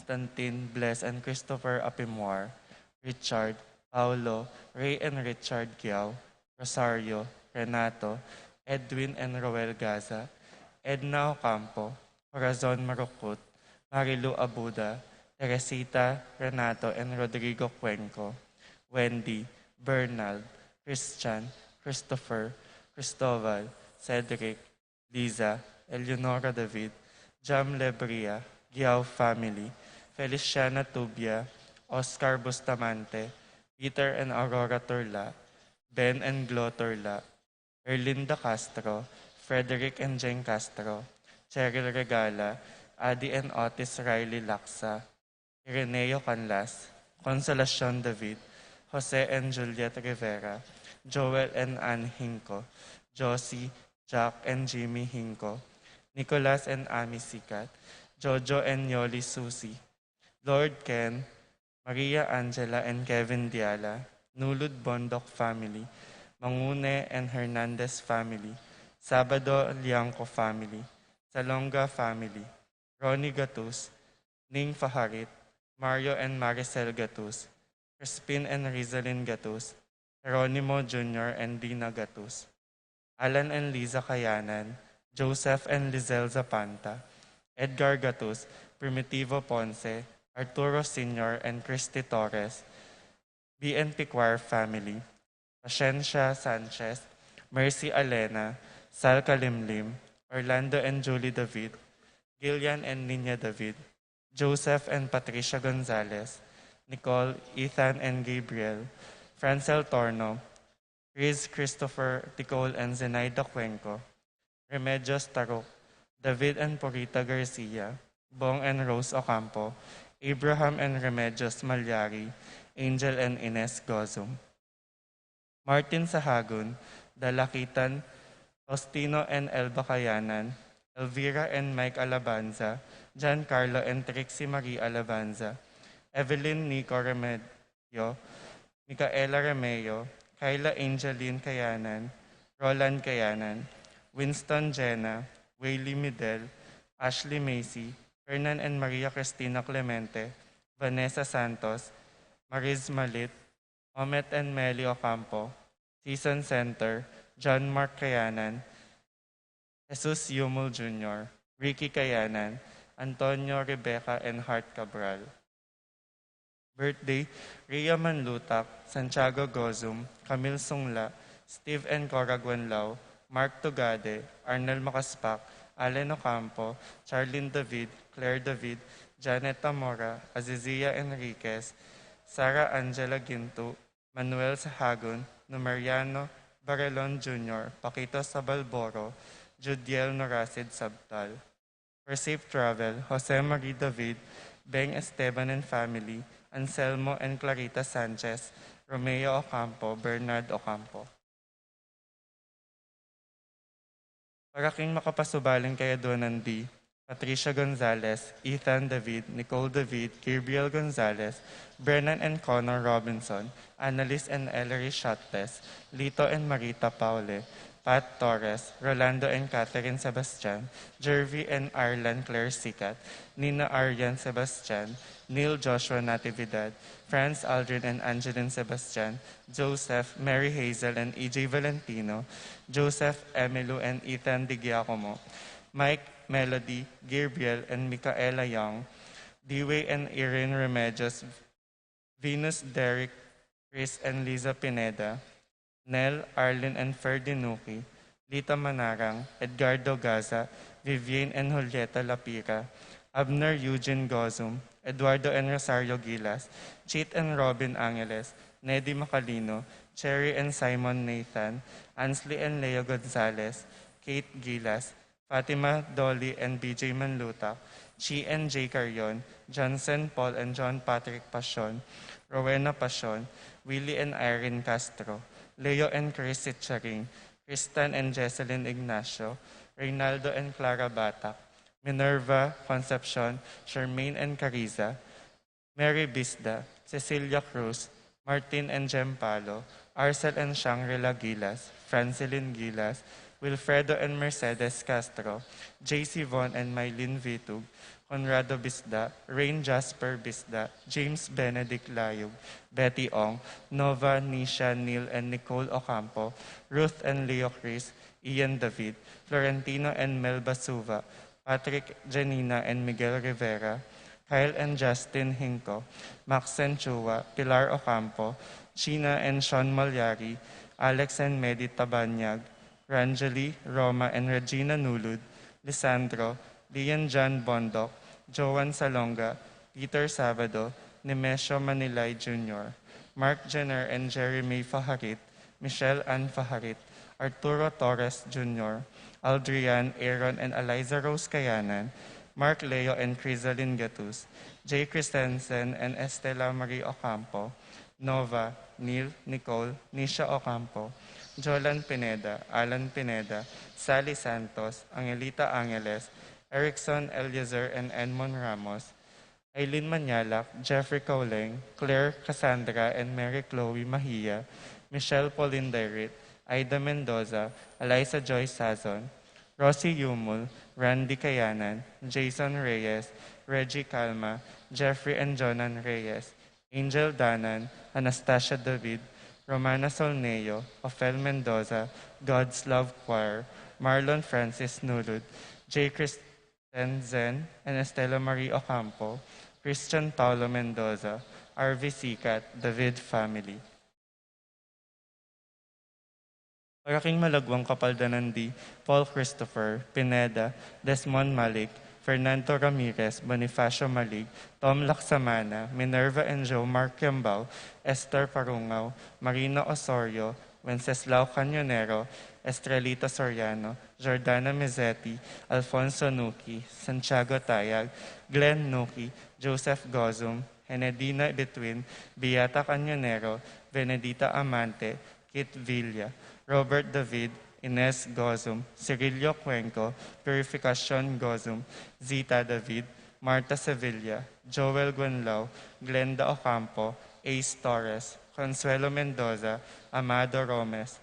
Constantine, Bless, and Christopher Apimwar, Richard, Paulo, Ray and Richard Giao, Rosario, Renato, Edwin and Roel Gaza, Edna Ocampo, Corazon Marukut, Marilu Abuda, Teresita, Renato, and Rodrigo Cuenco, Wendy, Bernald, Christian, Christopher, Cristobal, Cedric, Liza, Eleonora David, Jam Lebria, Giao family, Feliciana Tubia, Oscar Bustamante, Peter and Aurora Turla, Ben and Glo Turla, Erlinda Castro, Frederick and Jane Castro, Cheryl Regala, Adi and Otis Riley Laksa, Ireneo Canlas, Consolacion David, Jose and Juliet Rivera, Joel and Ann Hinco, Josie, Jack and Jimmy Hinco, Nicolas and Ami Sikat, Jojo and Yoli Susi, Lord Ken, Maria Angela and Kevin Diala, Nulud Bondok family, Mangune and Hernandez family, Sabado Liangco family, Salonga family, Ronnie Gatus, Ning Faharit, Mario and Maricel Gatus, Crispin and Rizalyn Gatus, Geronimo Jr. and Dina Gatus, Alan and Liza Kayanan, Joseph and Lizelle Zapanta, Edgar Gatus, Primitivo Ponce, Arturo Sr. and Christy Torres, BNP Choir family, Pasensya Sanchez, Mercy Alena, Sal Kalimlim, Orlando and Julie David, Gillian and Nina David, Joseph and Patricia Gonzalez, Nicole, Ethan and Gabriel, Francel Torno, Riz Christopher Ticol and Zenaida Cuenco, Remedios Tarok, David and Porita Garcia, Bong and Rose Ocampo, Abraham and Remedios Malyari, Angel and Ines Gozum, Martin Sahagun, Dalakitan, Faustino and Elba Kayanan, Elvira and Mike Alabanza, Giancarlo and Trixie Marie Alabanza, Evelyn Nico Remedio, Micaela Remeo, Kyla Angeline Kayanan, Roland Kayanan, Winston Jenna, Wayley Midel, Ashley Macy, Hernan and Maria Cristina Clemente, Vanessa Santos, Mariz Malit, Omet and Meli Ocampo, Season Center, John Mark Kayanan, Jesus Yumul Jr., Ricky Kayanan, Antonio Rebecca and Hart Cabral. Birthday, Rhea Manlutak, Santiago Gozum, Camille Sungla, Steve and Cora Guanlao, Mark Tugade, Arnel Makaspak, Allen Ocampo, Charlene David, Claire David, Janet Tamora, Azizia Enriquez, Sara Angela Ginto, Manuel Sahagun, Numeriano Barelon Jr., Paquito Sabalboro, Judiel Norasid Sabtal. For safe travel, Jose Marie David, Beng Esteban and family, Anselmo and Clarita Sanchez, Romeo Ocampo, Bernard Ocampo. Para king makapasubaling kay Donan D, Patricia Gonzalez, Ethan David, Nicole David, Gabriel Gonzalez, Brennan and Connor Robinson, Annalise and Ellery Shottes, Lito and Marita Paule, Pat Torres, Rolando and Catherine Sebastian, Jervy and Arlan Claire Sikat, Nina Aryan Sebastian, Neil Joshua Natividad, Franz Aldrin and Angeline Sebastian, Joseph, Mary Hazel and EJ Valentino, Joseph, Emilu and Ethan Di Giacomo, Mike, Melody, Gabriel and Micaela Young, Dewey and Irene Remedios, Venus, Derek, Chris and Liza Pineda, Nel, Arlene and Ferdinuki, Lita Manarang, Edgardo Gaza, Vivienne and Julieta Lapira, Abner Eugene Gozum, Eduardo and Rosario Gilas, Cheat and Robin Angeles, Neddy Macalino, Cherry and Simon Nathan, Ansley and Leo Gonzalez, Kate Gilas, Fatima Dolly and BJ Manlutak, Chi and J. Carion, Johnson Paul and John Patrick Pasion, Rowena Pasion, Willie and Irene Castro, Leo and Chris Sitcharing, Kristan and Jesselyn Ignacio, Reynaldo and Clara Batak, Minerva, Concepcion, Charmaine and Cariza, Mary Bisda, Cecilia Cruz, Martin and Jem Palo, Arcel and Shangri-La Gilas, Francilyn Gilas, Wilfredo and Mercedes Castro, JC Von and Mylene Vitug, Conrado Bisda, Rain Jasper Bisda, James Benedict Layug, Betty Ong, Nova, Nisha, Neil, and Nicole Ocampo, Ruth and Leo Chris, Ian David, Florentino and Mel Basuva, Patrick, Janina, and Miguel Rivera, Kyle and Justin Hinko, Max and Chua, Pilar Ocampo, China and Sean Malyari, Alex and Medi Tabanyag, Ranjali, Roma, and Regina Nulud, Lisandro, Lian John Bondok, Joan Salonga, Peter Sabado, Nemesio Manilay Jr., Mark Jenner and Jeremy Faharit, Michelle Ann Faharit, Arturo Torres Jr., Aldrian, Aaron, and Eliza Rose Kayanan, Mark Leo and Crisalin Gatus, Jay Christensen and Estela Marie Ocampo, Nova, Neil, Nicole, Nisha Ocampo, Jolan Pineda, Alan Pineda, Sally Santos, Angelita Angeles, Erickson Eliezer and Edmond Ramos, Eileen Manyalak, Jeffrey Kauleng, Claire Cassandra and Mary Chloe Mahia, Michelle Pauline Derit, Aida Mendoza, Eliza Joy Sazon, Rosie Yumul, Randy Kayanan, Jason Reyes, Reggie Calma, Jeffrey and Jonan Reyes, Angel Danan, Anastasia David, Romana Solneo, Ophel Mendoza, God's Love Choir, Marlon Francis Nulud, J. Kristen Zen, and Estela Marie Ocampo, Christian Paulo Mendoza, RV Sikat, David Family. Paraking Malagwang Kapaldanan D, Paul Christopher, Pineda, Desmond Malik, Fernando Ramirez, Bonifacio Malig, Tom Laksamana, Minerva and Joe Mark Kiambao, Esther Parungaw, Marina Osorio, Wenceslao Cañonero, Estrelita Soriano, Jordana Mezzetti, Alfonso Nuki, Santiago Tayag, Glenn Nuki, Joseph Gozum, Henedina Betwin, Beata Cañonero, Benedita Amante, Kit Villa, Robert David, Ines Gozum, Cirillo Cuenco, Purificacion Gozum, Zita David, Marta Sevilla, Joel Guanlao, Glenda Ocampo, Ace Torres, Consuelo Mendoza, Amado Romes,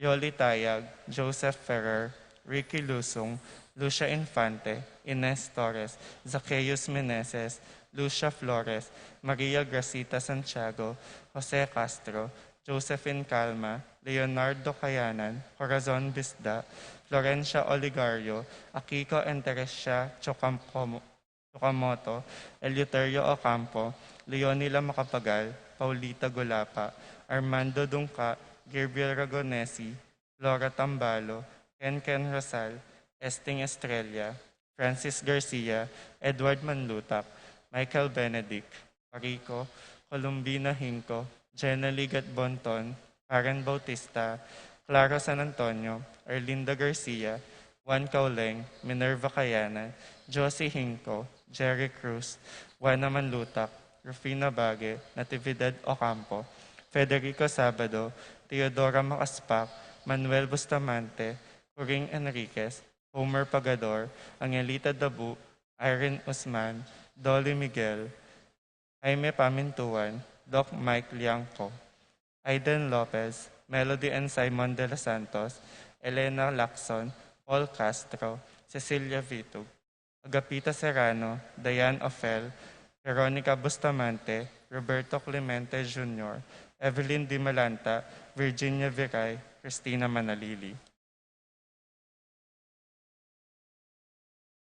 Yoli Tayag, Joseph Ferrer, Ricky Lusung, Lucia Infante, Ines Torres, Zacchaeus Meneses, Lucia Flores, Maria Gracita Santiago, Jose Castro, Josephine Calma, Leonardo Cayanan, Corazon Bisda, Florencia Oligario, Akiko and Teresia Chocamoto, Eleuterio Ocampo, Leonila Macapagal, Paulita Golapa, Armando Dungka, Gabriel Ragonesi, Flora Tambalo, Ken Rosal, Esting Estrella, Francis Garcia, Edward Manlutak, Michael Benedict, Parico, Columbina Hinco, Jenna Ligat Bonton, Karen Bautista, Clara San Antonio, Erlinda Garcia, Juan Cauleng, Minerva Cayanan, Josie Hinco, Jerry Cruz, Juana Manlutak, Rufina Bague, Natividad Ocampo, Federico Sabado, Teodora Macaspak, Manuel Bustamante, Coring Enriquez, Homer Pagador, Angelita Dabu, Irene Usman, Dolly Miguel, Jaime Pamintuan, Doc Mike Liangco, Aiden Lopez, Melody and Simon de los Santos, Elena Lacson, Paul Castro, Cecilia Vitug, Agapita Serrano, Diane Ophel, Veronica Bustamante, Roberto Clemente Jr., Evelyn Di Malanta, Virginia Viray, Christina Manalili.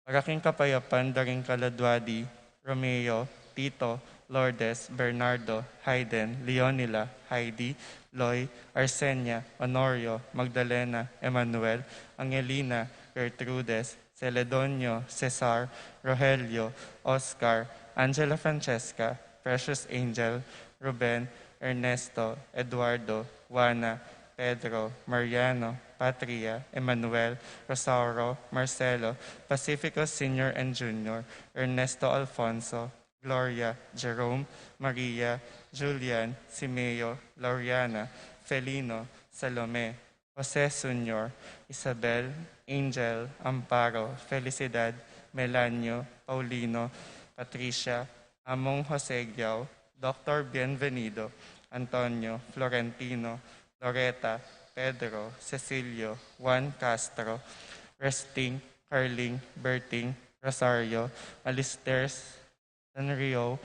Paraking Kapayapan, Daring Kaladwadi, Romeo, Tito, Lourdes, Bernardo, Hayden, Leonila, Heidi, Loy, Arsenia, Honorio, Magdalena, Emmanuel, Angelina, Gertrudes, Celedonio, Cesar, Rogelio, Oscar, Angela Francesca, Precious Angel, Ruben, Ernesto, Eduardo, Juana, Pedro, Mariano, Patria, Emmanuel, Rosauro, Marcelo, Pacifico Sr. and Jr., Ernesto Alfonso, Gloria, Jerome, Maria, Julian, Simeo, Lauriana, Felino, Salome, Jose Sr., Isabel, Angel, Amparo, Felicidad, Melanio, Paulino, Patricia, Among Jose Giao, Dr. Bienvenido, Antonio, Florentino, Loretta, Pedro, Cecilio, Juan Castro, Resting, Carling, Berting, Rosario, Alistair, Sanrio,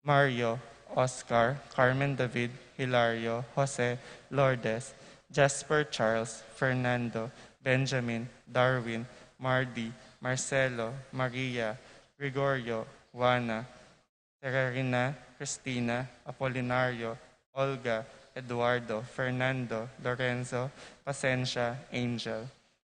Mario, Oscar, Carmen David, Hilario, Jose, Lourdes, Jasper Charles, Fernando, Benjamin, Darwin, Mardy, Marcelo, Maria, Gregorio, Juana, Terarina, Cristina, Apolinario, Olga, Eduardo, Fernando, Lorenzo, Pacencia, Angel,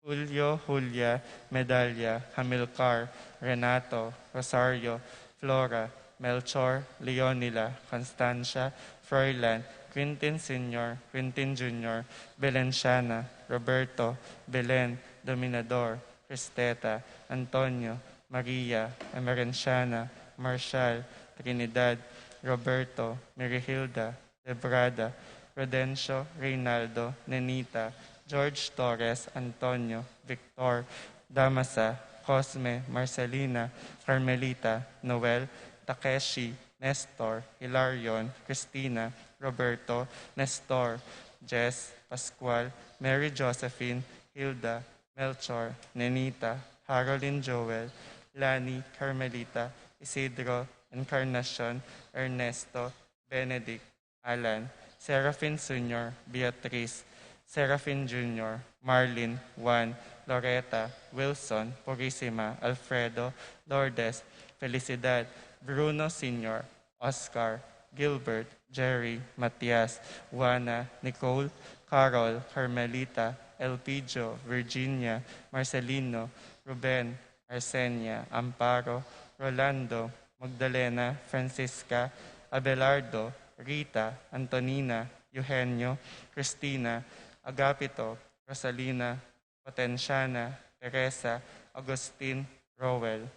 Julio, Julia, Medalla, Hamilcar, Renato, Rosario, Flora, Melchor, Leonila, Constancia, Froilan, Quintin Sr., Quintin Jr., Belenciana, Roberto, Belen, Dominador, Cristeta, Antonio, Maria, Emerenciana, Marshall, Trinidad, Roberto, Mirihilda, Debrada, Rodencio, Reynaldo, Nenita, George Torres, Antonio, Victor, Damasa, Cosme, Marcelina, Carmelita, Noel, Takeshi, Nestor, Hilarion, Cristina, Roberto, Nestor, Jess, Pascual, Mary Josephine, Hilda, Melchor, Nenita, Haroldin Joel, Lani, Carmelita, Isidro, Encarnacion, Ernesto, Benedict, Alan, Serafin Sr., Beatriz, Serafin Jr., Marlin, Juan, Loretta, Wilson, Purissima, Alfredo, Lourdes, Felicidad, Bruno Sr., Oscar, Gilbert, Jerry, Matias, Juana, Nicole, Carol, Carmelita, Elpidio, Virginia, Marcelino, Ruben, Arsenia, Amparo, Rolando, Magdalena, Francisca, Abelardo, Rita, Antonina, Eugenio, Cristina, Agapito, Rosalina, Potenciana, Teresa, Agustin, Rowell,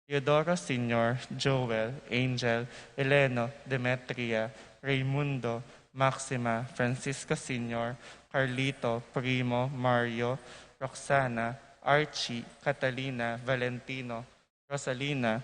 Teodoro Sr., Joel, Angel, Eleno, Demetria, Raimundo, Maxima, Francisco Sr., Carlito, Primo, Mario, Roxana, Archie, Catalina, Valentino, Rosalina,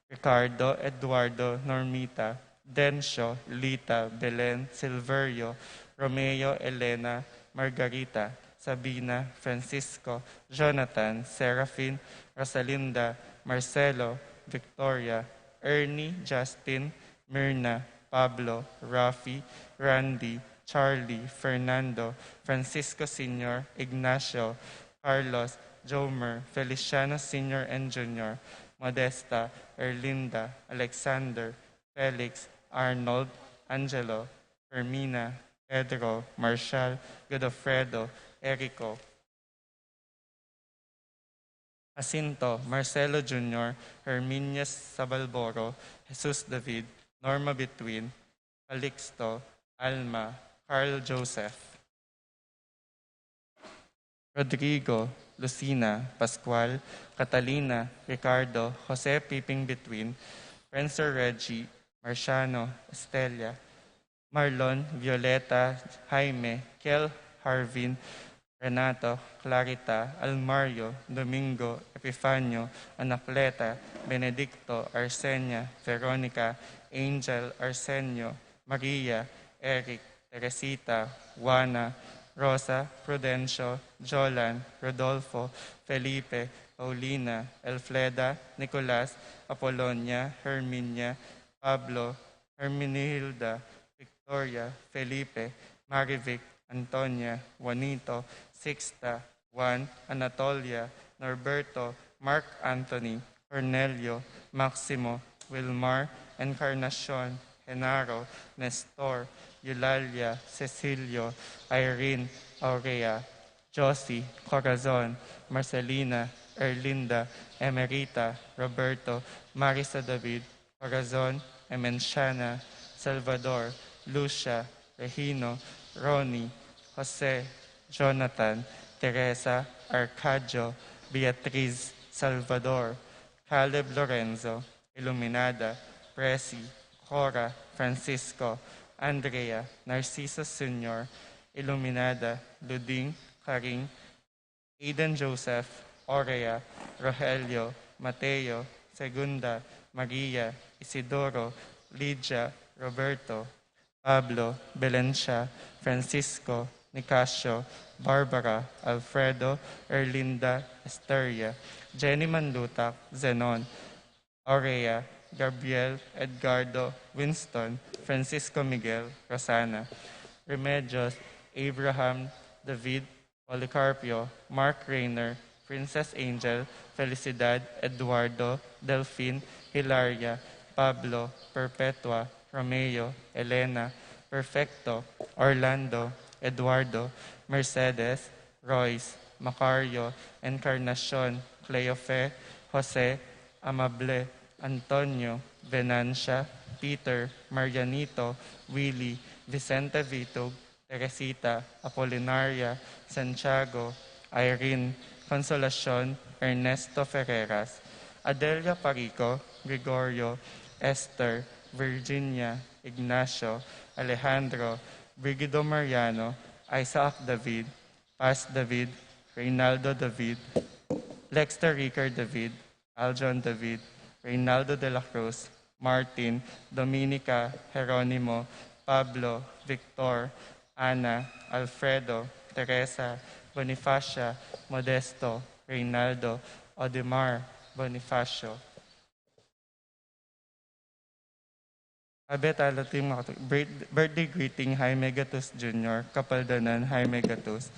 Ricardo, Eduardo, Normita, Dencio, Lita, Belen, Silverio, Romeo, Elena, Margarita, Sabina, Francisco, Jonathan, Serafin, Rosalinda, Marcelo, Victoria, Ernie, Justin, Myrna, Pablo, Rafi, Randy, Charlie, Fernando, Francisco Sr., Ignacio, Carlos, Jomer, Feliciano Sr. and Jr., Modesta, Erlinda, Alexander, Felix, Arnold, Angelo, Fermina, Pedro, Marshall, Godofredo, Erico, Jacinto, Marcelo Jr., Herminius Sabalboro, Jesus David, Norma Between, Calixto, Alma, Carl Joseph, Rodrigo, Lucina, Pascual, Catalina, Ricardo, Jose Piping Between, Prenser Reggie, Marciano, Estella, Marlon, Violeta, Jaime, Kel, Harvin, Renato, Clarita, Almario, Domingo, Epifanio, Anacleta, Benedicto, Arsenia, Veronica, Angel, Arsenio, Maria, Eric, Teresita, Juana, Rosa, Prudencio, Jolan, Rodolfo, Felipe, Paulina, Elfleda, Nicolas, Apolonia, Herminia, Pablo, Herminihilda, Victoria, Felipe, Marivic, Antonia, Juanito, Sixta, Juan, Anatolia, Norberto, Mark Anthony, Cornelio, Maximo, Wilmar, Encarnacion, Genaro, Nestor, Eulalia, Cecilio, Irene, Aurea, Josie, Corazon, Marcelina, Erlinda, Emerita, Roberto, Marisa David, Corazon, Emenciana, Salvador, Lucia, Regino, Ronnie, Jose, Jonathan, Teresa, Arcadio, Beatriz, Salvador, Caleb Lorenzo, Iluminada, Presi, Cora, Francisco, Andrea, Narciso Sr., Iluminada, Luding, Karing, Eden Joseph, Orea, Rogelio, Mateo, Segunda, Maria, Isidoro, Lydia, Roberto, Pablo, Belencia, Francisco, Nicasio, Barbara, Alfredo, Erlinda, Esteria, Jenny Manlutak, Zenon, Aurea, Gabriel, Edgardo, Winston, Francisco Miguel, Rosana, Remedios, Abraham, David, Policarpio, Mark Rayner, Princess Angel, Felicidad, Eduardo, Delphine, Hilaria, Pablo, Perpetua, Romeo, Elena, Perfecto, Orlando, Eduardo, Mercedes, Royce, Macario, Encarnacion, Cleofe, Jose, Amable, Antonio, Venancia, Peter, Marianito, Willie, Vicente Vitug, Teresita, Apolinaria, Santiago, Irene, Consolacion, Ernesto Ferreras, Adelia Parico, Gregorio, Esther, Virginia, Ignacio, Alejandro, Brigido Mariano, Isaac David, Paz David, Reynaldo David, Lexter Ricard David, Aljon David, Reynaldo de la Cruz, Martin, Dominica, Jeronimo, Pablo, Victor, Ana, Alfredo, Teresa, Bonifacia, Modesto, Reynaldo, Odimar, Bonifacio. Abet alating mga birthday greeting Jaime Gatus Jr., Kapaldanan Jaime Gatus,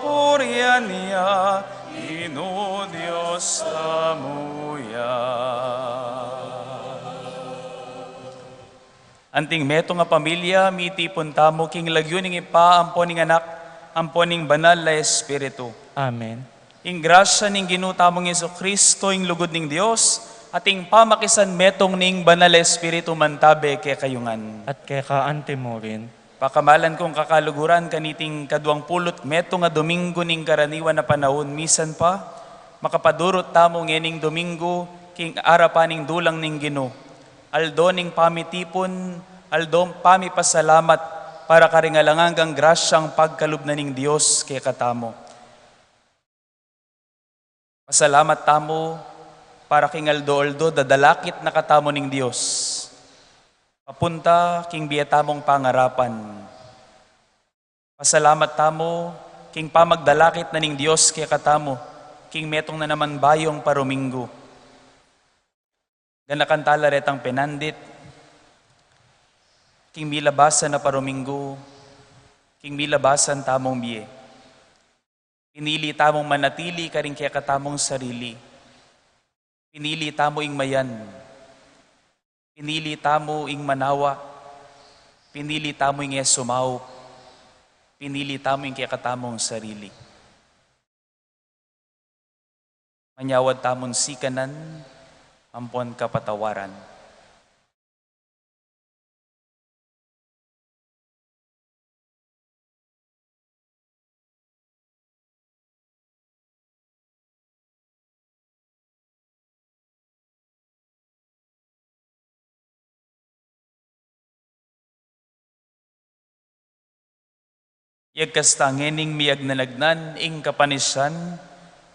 purian niya, ino Dios tamuya. Anting meto nga pamilya, mitipon tamo, king lagyuning ipa, amponing anak, amponing banal na Espiritu. Amen. Ing grasya ning ginutamong Yesu Kristo, ing lugod ning Dios, ating pamakisan metong ning banal na Espiritu mantabe kay kayungan. At kay kaante mo rin. Pakamalan kong kakaluguran kaniting kaduang pulot meto nga Domingo ning karaniwan na panahon, misan pa, makapadurot tamo ngening Domingo, king arapaning dulang ning Ginoo. Aldo ning pamitipon, aldo pamipasalamat para karingalangang grasyang pagkalubnan ning Dios kay katamo. Pasalamat tamo para king aldo dadalakit na katamo ning Dios. Papunta king biyatamong pangarapan. Pasalamat tamo king pamagdalakit na ning Dios kay katamo, king metong na naman bayong parumingo. Ganakantala retang penandit, king milabasan na parumingo, king milabasan tamong biye. Pinili tamong manatili karing kaya katamong sarili. Pinili tamo ing mayan. Pinili tamo ing manawa. Pinili tamo ing sumaw. Pinili tamo ing kaya katamong sarili. Manyawad tamon sikanan, ampon kapatawaran. Yagkastangening miyag nanagnan ing kapanisan,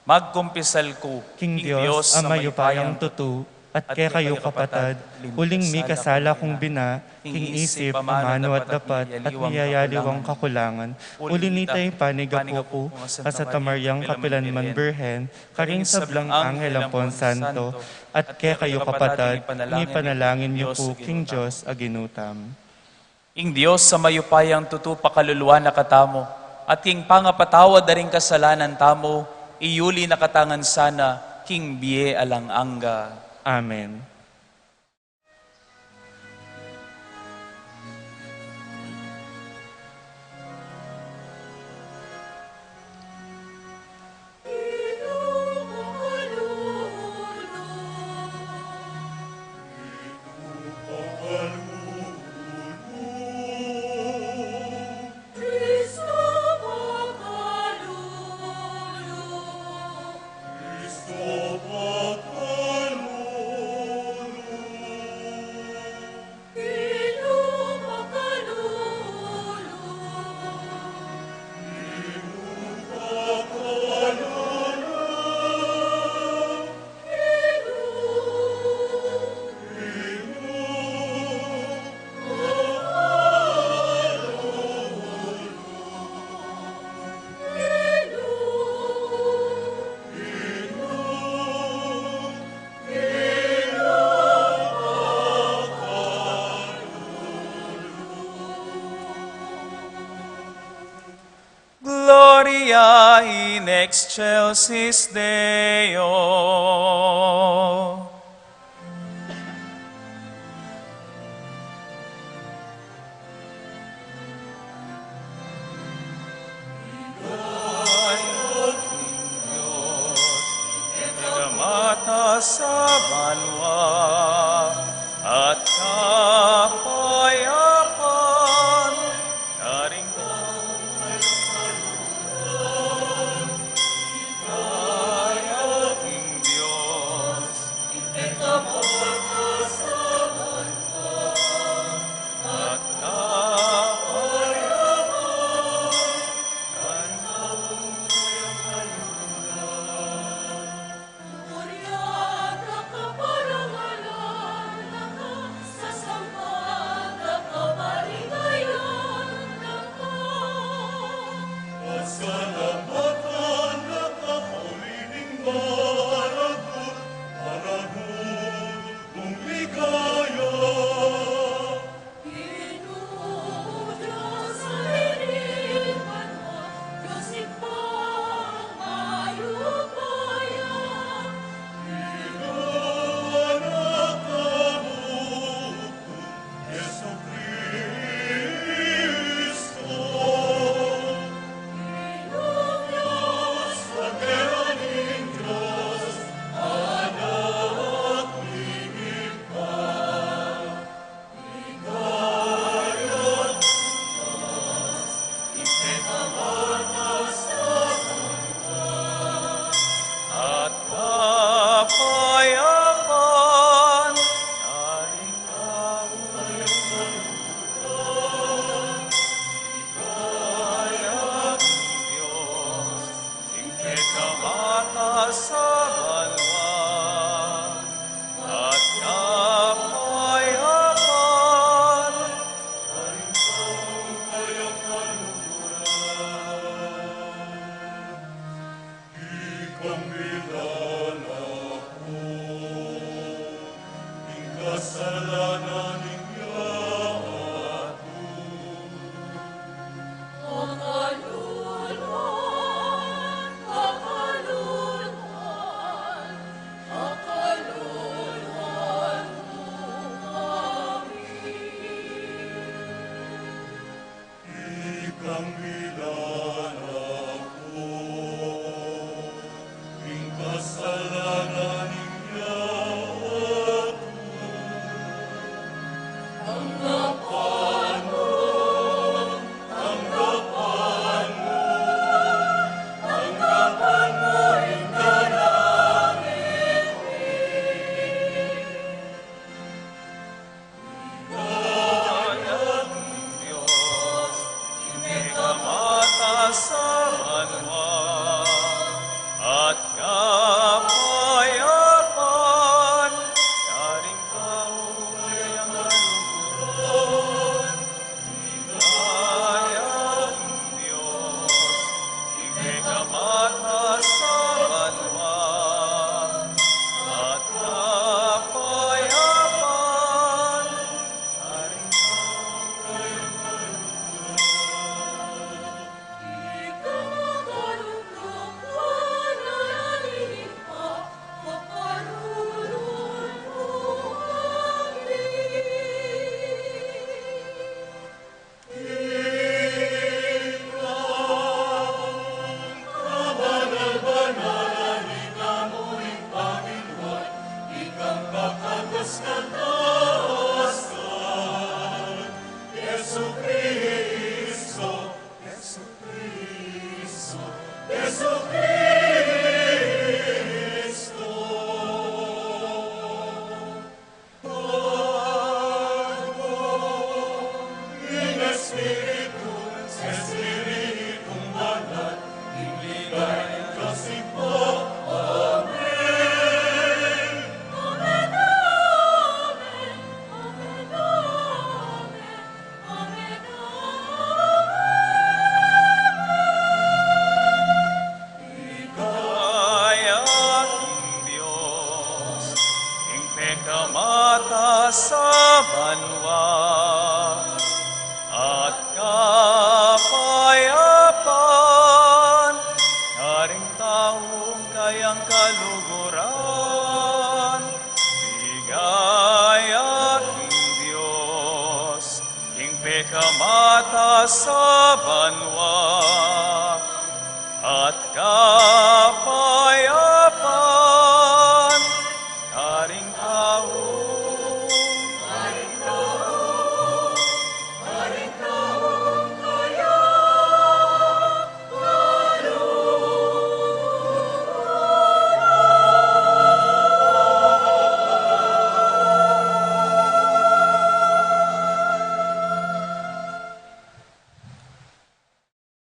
magkumpisal ko, King Dios, amayo payang tutu, at kay kayo kapatad, huling mi kasala kong bina, king isip, mano at dapat, at niyayaliwang kakulangan. Uli nitay panigapo ko, kasata Maryang Kapilanman Birhen, karing sablang Anghel Ampon Santo, at kay kayo kapatad, ni panalangin niyo po, King Dios, aginutam. Ing Dios sa mayupayang tutu pakaluluwa na katamo, at king pangapatawad na rin kasalanan tamo, iyuli na katangan sana, king biye alang angga. Amen. Gloria in excelsis Deo. Mata sa banwa at kapayapan naring Diyos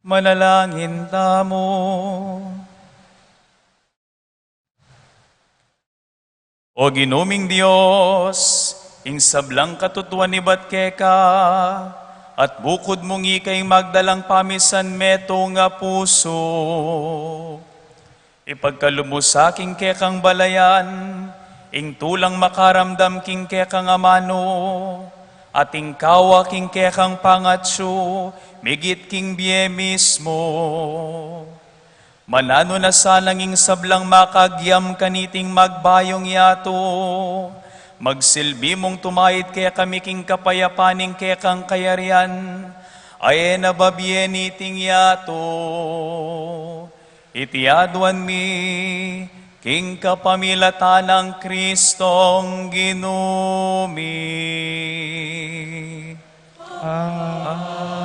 Manalangin tamo. O ginuming Diyos, ing sablang katutuan ni Batkeka, at bukod mong ikay magdalang pamisan meto nga puso. Ipagkalumusaking kekang balayan, ing tulang makaramdam king kekang amano, ating kawa king kekang pangatso, migit king biye mismo. Manano na sananging sablang makagyam kaniting magbayong yato, magsilbi mong tumahid kaya kami king kapayapaning kekang kayarian, ay nababye niting yato. Itiadwan mi, king kapamilatan ng Kristong ginumi. Amen.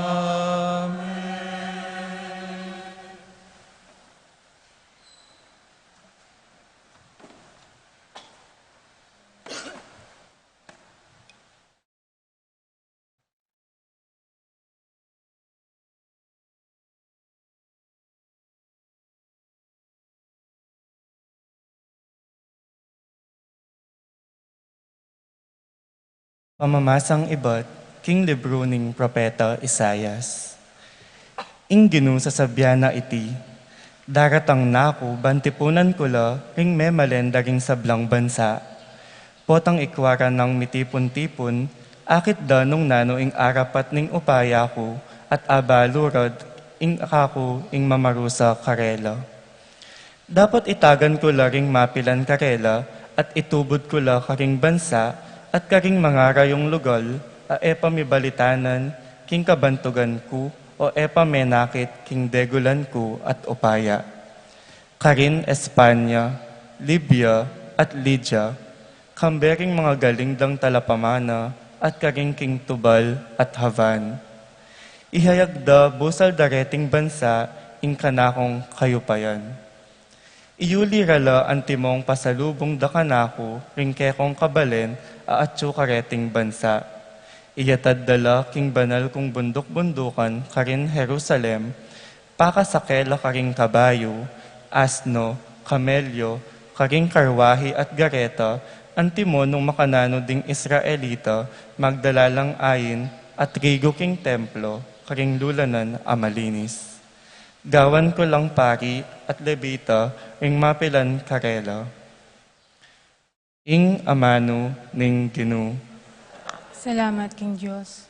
Pamamasang ibat, king libro ning Propeta Isayas. Ing ginu sa sabyana iti, daratang nako bantipunan ko la, ring memalenda ring sablang bansa. Potang ikwaran ng mitipon-tipon, akit danong nano ing arapat ning upaya ko, at abalurad ing ako ing mamarusa karela. Dapat itagan ko la ring mapilan karela, at itubod ko la karing bansa, at karing mga rayong lugal, pamibalitanan, king kabantugan ko, o epamenakit king degulan ko at upaya. Karin Espanya, Libya at Lydia, kambering mga galing dang talapamana at karing king Tubal at Havan. Ihayagda busal dareting bansa ing kanakong kayupayan. Iyuli rala ang timong pasalubong da kanako ring kekong kabalen aatyo kareting bansa. Iyatad dala king banal kong bundok-bundukan karin Jerusalem, pakasakela karing kabayo, asno, kamelyo, karing karwahi at gareta, ang timon ng makanano ding Israelita, magdalalang ayin at trigo king templo, karing lulanan amalinis. Gawan ko lang pari at levita, ing mapilan karela. Ing amano ning Ginu. Salamat, King Diyos.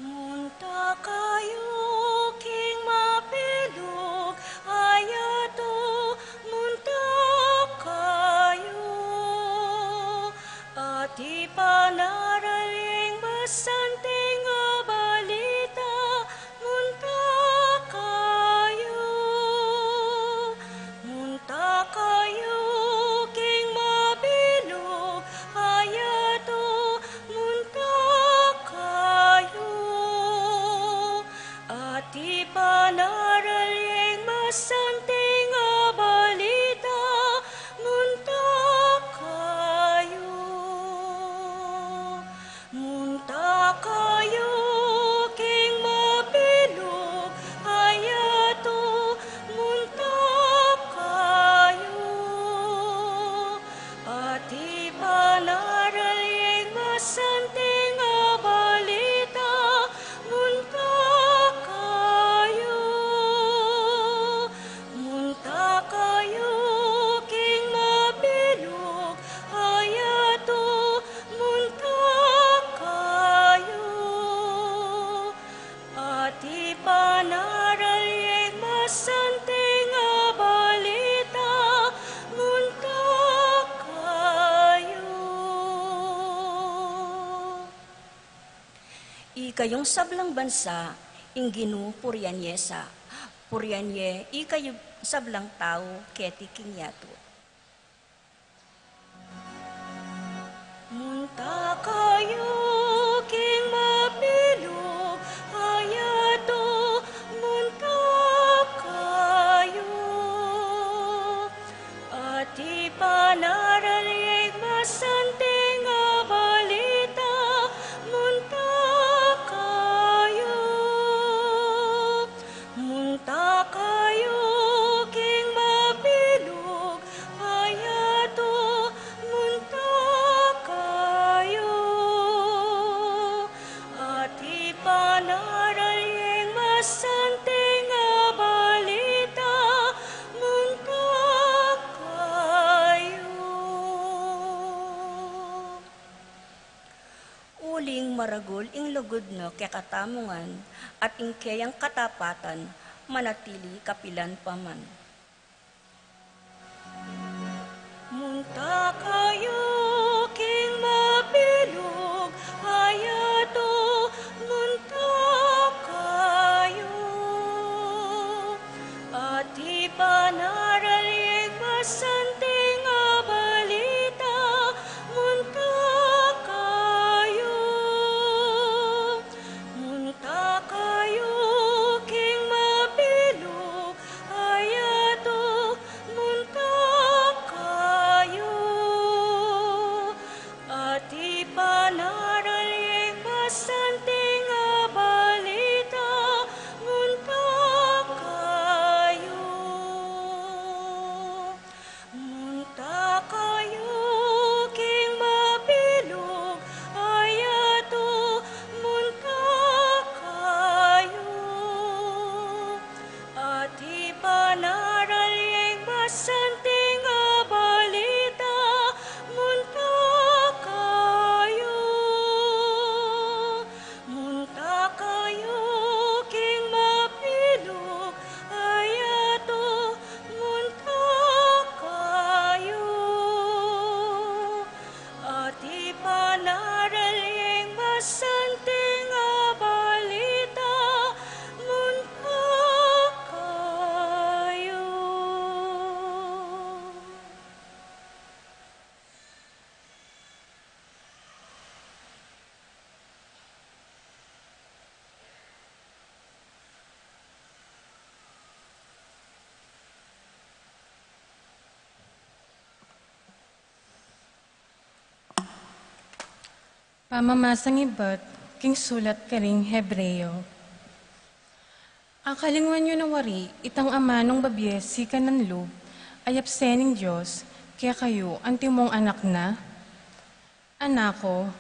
Munta kayo, king mapilog, ayato, munta kayo. At ipanaraling masanting nga balita, munta kayo. Munta kayo, king mabilog, ayato, munta kayo. At ipanaraling masanting nga balita, munta kayo. Munta kayo, king mabilog, ayato, munta kayo. At ipanaraling masanting nga balita, munta kayo. Munta kayo, king mabilog, ayato, munta kayo. At ipanaraling masanting nga balita, munta kayo. Ikayong sablang bansa, ingginu puryanyesa. Puryanye, ikayong sablang tao, keti kinyato. Munta kayo, king mabilog, ayato, munta kayo. At ipanaraling masanting nga balita, munta kayo. Munta kayo, king mabilog, ayato, munta kayo. At ipanaraling masanting nga balita, munta kayo. Uling maragol ing lugod no kekatamungan at ing kayang katapatan manatili kapilan paman. Munta kayo, king mabilog, ayato, munta kayo. At ipanaraling masanting nga balita, munta kayo. Munta kayo, king mabilog, ayato, munta kayo. Pamamasang iba't king sulat karing Hebreo. Akalingwan nyo na wari, itang ama nung babye si kananlub, ay absening Diyos, kaya kayo, antimong anak na? Anako,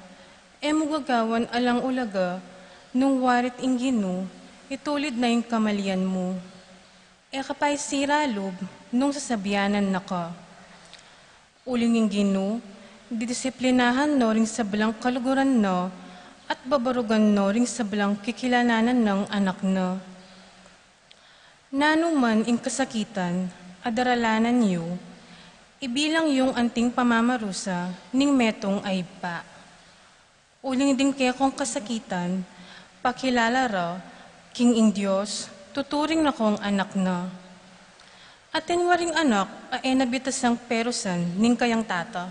mugagawan alang ulaga, nung warit ingginu, itulid na yung kamalian mo. Kapay siralob, nung sasabianan na ka. Uling ingginu, didisiplinahan no ring sa belang kaluguran no, at babarugan no ring sa belang kikilalanan ng anak no. Nanuman ing kasakitan, adaralanan niyo, ibilang yung anting pamamarusa, ning metong ay pa. Uling din kaya kong kasakitan, pakilala ra, king ing Diyos, tuturing na kong anak na. Atin waring anak, nabitasang perusan, ning kayang tata.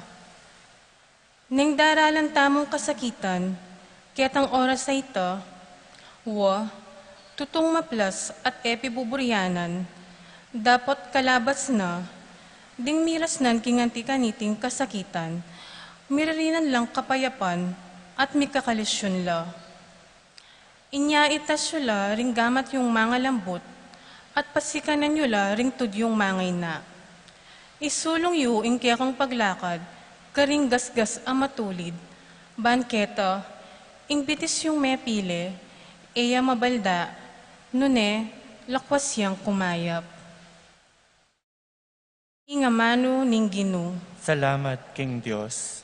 Ning daralan tamong kasakitan, ketang oras sa ito, tutong maplas at buburyanan, dapat kalabas na, ding miras nan kinganti kaniting kasakitan, mirarinan lang kapayapan at mikakalisyon la. Inya itasyula ring gamat yung mga lambot at pasikanan nyo la ring tud yung mangay na. Isulong yu ing kaya kong paglakad, karing gasgas ang matulid, banketa, ing bitis yung mepile, eya mabalda, nune, lakwas siyang kumayap. Ingamano ning Ginoo. Salamat, King Diyos.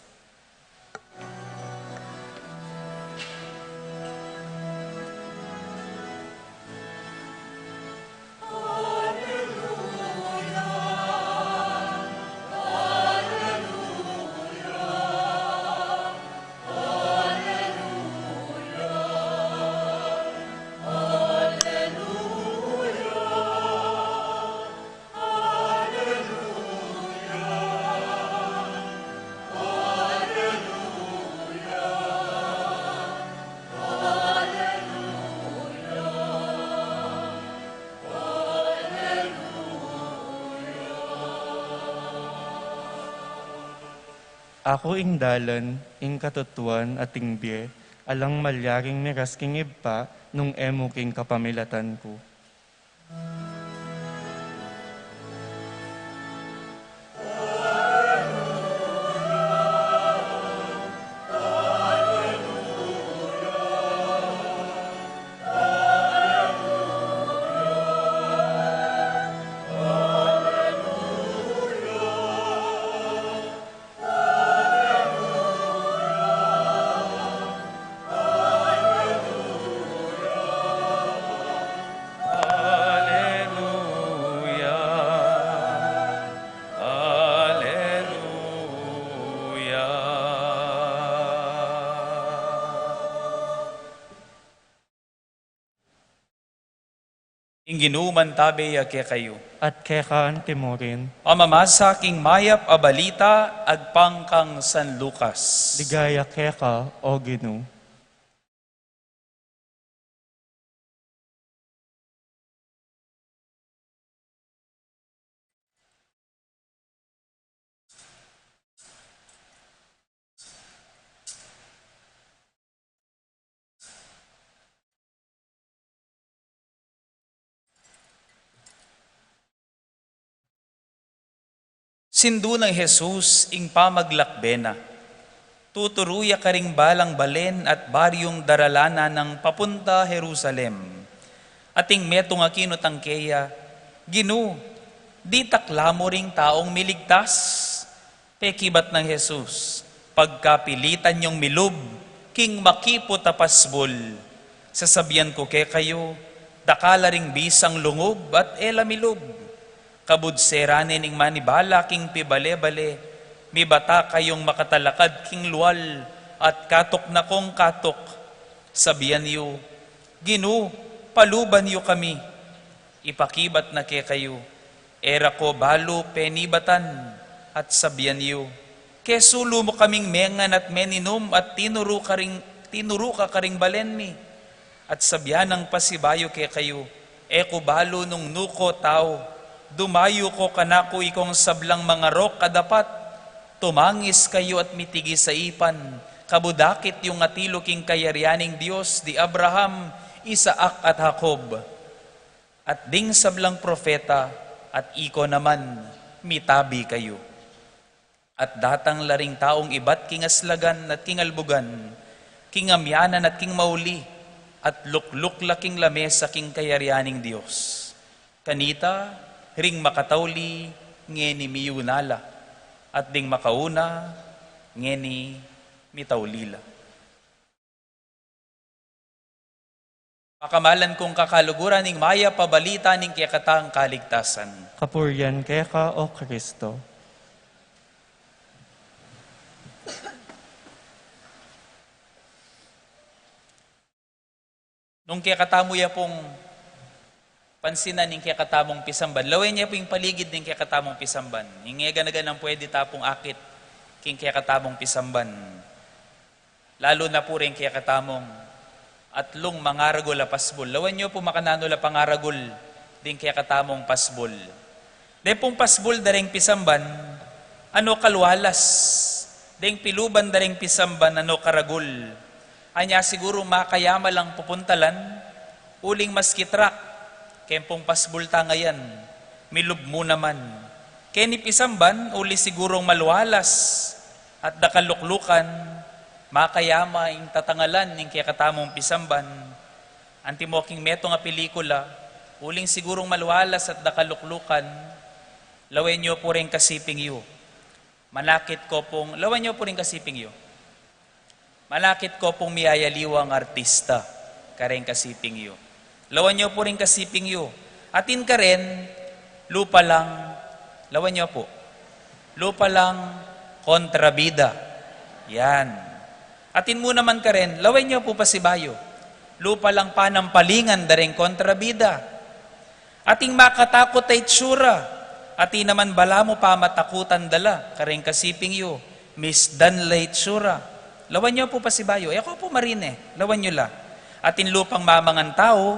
Ako ing dalan, ing katutuan at ing biye, alang malyaring miras king ibpa, nung emo king kapamilatan ko. Ing ginuman tabi ya kayo. At kekaan timorin, Pamamasa king mayap a balita agpang kang San Lucas. ligaya keka o Ginoo. Sindu ng Jesus ing pamaglakbena. Tuturuya ka ring balang balen at baryong daralana ng papunta Jerusalem. Ating metong akino tangkeya, Ginu, di taklamo ring taong miligtas. Pekibat ng Jesus, pagkapilitan yung milub, king makipo tapasbol. Sasabihan ko kay kayo, dakala ring bisang lungob at ela milub. Kabudseranin ning manibala king pibale-bale, mi bata kayong makatalakad king luwal, at katok na kong katok. Sabihan yu, Ginu, paluban yu kami. Ipakibat na ke kayo, era ko balo penibatan, at sabihan yu, kesulo mo kaming mengan at meninom at tinuro ka karing balen mi. At sabihan ng pasibayo ke kayo, eko balo nung nuko tao, dumayo ko kanako ikong sablang mga rok kadapat, tumangis kayo at mitigi sa ipan, kabudakit yung atilo king kayaryaning Dios di Abraham, Isaac at Jacob. At ding sablang propeta at iko naman mitabi kayo. At datang laring taong ibat king aslagan at king albugan, king amyanan at king mauli, at lukluk laking lamesa king kayaryaning Dios. Kanita, ring makatauli, ngeni miyunala, at ding makauna, ngeni mitaulila. Pakamalan kong kakaluguran ning maya pabalita ning kiyakatang kaligtasan. Kapurian kaya ka, O Kristo. Nung kiyakatamo ya pong pansinan ning kiyakatamong pisamban, laway niya po yung paligid ning kiyakatamong pisamban. Hingega na ganang pwede tapong akit king kiyakatamong pisamban. Lalo na po rin kiyakatamong atlong mangaragol a pasbol. Lawan niyo po makanano la pangaragol din kiyakatamong pasbol. Dahil pong pasbol daring pisamban, ano kalwalas. Dahil piluban daring pisamban, ano karagol. Anya siguro makayama lang pupuntalan, uling maskitrak, kempong pasbulta ngayon, milub mo naman. Keni pisamban, uli sigurong malwalas, at dakaluklukan, makayama yung tatangalan ng kiyakatamong pisamban. Antimoking meto nga pelikula, uling sigurong malwalas at dakaluklukan, lawen nyo po rin kasiping yu. Manakit ko pong, lawan nyo po rin kasiping yu. Malakit ko pong miyayaliwang artista, kareng kasiping yu. Lawan nyo po rin kasiping yu. Atin ka rin, lupa lang, lawan nyo po, lupa lang kontrabida. Yan. Atin mo naman ka rin, lawan nyo po pasibayo, lupa lang panampalingan daring kontrabida. Ating makatakot ay tsura, atin naman bala mo pa matakutan dala, kareng kasiping yu, misdan lay tsura. Lawan nyo po pasibayo. Ako po marine. Lawan nyo la. Atin lupang mamangan tao.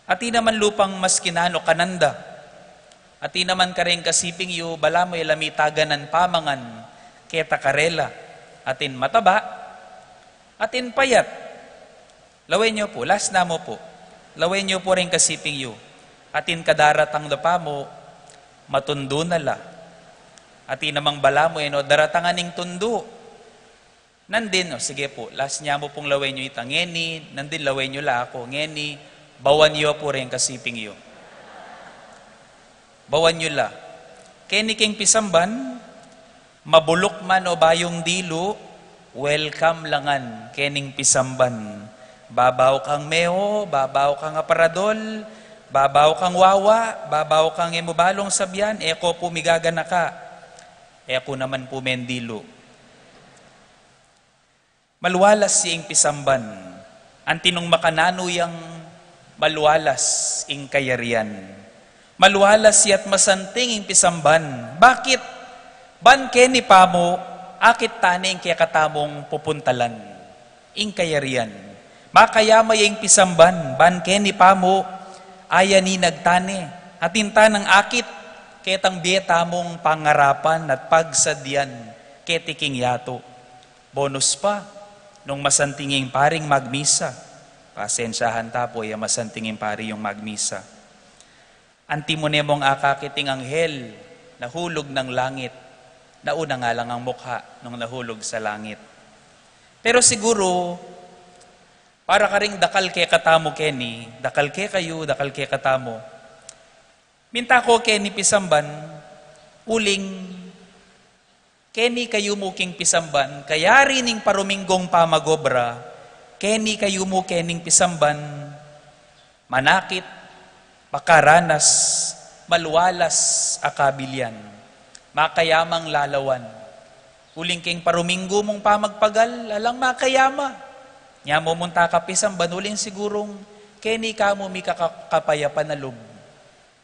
Atin naman lupang maskinano kananda. Atin naman kareng kasiping yu, bala mo ilamitagan pamangan. Keta karela. Atin mataba. Atin payat. Lawan nyo po. Last na mo po. Lawan nyo po rin kasiping yu. Atin kadaratang dapa mo, matundo na la. Atin namang bala mo daratanganing tundo. Nandin, sige po, last niya mo pong laway nyo itang ngeni, nandin laway nyo la ako, ngeni, bawan nyo po rin kasiping yu. Bawan nyo la. Keni king pisamban, mabulok man o bayong dilo, welcome langan, kening pisamban. Babaw kang meho, babaw kang aparadol, babaw kang wawa, babaw kang emubalong sabyan, eko pumigagan na ka, eko naman po mendilo. Malwalas si ing pisamban, antinong makanano yang malwalas ing kayarian. Malwalas siat masanting ing pisamban. Bakit? Ban keni pamo, akit taning kaya katamong pupuntalan ing kayarian. Makayamay ing pisamban, ban keni pamo, aya ni nagtane, atinta ng akit, ketang bieta mong pangarapan at pagsadyan, ketiking yato. Bonus pa, nung masantinging paring magmisa, pasensyahan tapo yung masantinging pari yung magmisa. Antimonimong akakiting anghel, nahulog ng langit, nauna nga lang ang mukha nung nahulog sa langit. Pero siguro, para ka ring dakal ke katamo keni, dakal ke kayo, dakal ke katamo. Minta ko keni pisamban, uling keni kayo mo king pisamban, kaya rining paruminggong pamagobra, keni kayo mo kening pisamban, manakit, pakaranas, malwalas akabilyan, makayamang lalawan. Uling king paruminggo mong pamagpagal, alang makayama. Nya mo munta ka pisamban, uling sigurong, keni ka mo mi kakapayapan na loob.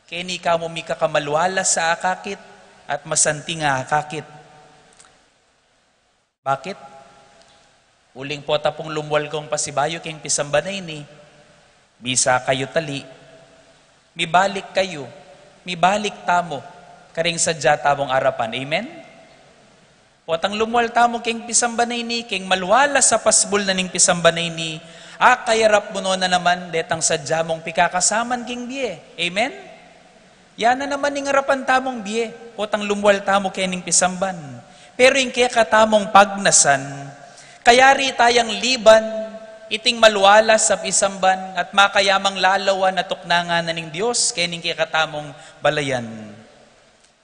Keni ka mo mi kakamalwalas sa akakit, at masanti nga akakit. Bakit? Uling po tapong lumwal kong pasibayo king pisambanay ni, bisa kayo tali, mibalik kayo, mibalik tamo, karing sadya tamong arapan. Amen? Potang lumualta mo king pisambanay ni, king malwala sa pasbul na ning pisambanay ni, kayarap mo no na naman, detang sadya mong pikakasaman king biye. Amen? Yan na naman ning harapan tamong biye, potang lumualta mo king ning pisamban. Pero yung kaya katamong pagnasan, kayari tayang liban, iting malwala sa pisamban, at makayamang lalawan na tuknangan na ning Diyos, kaya ning kaya katamong balayan.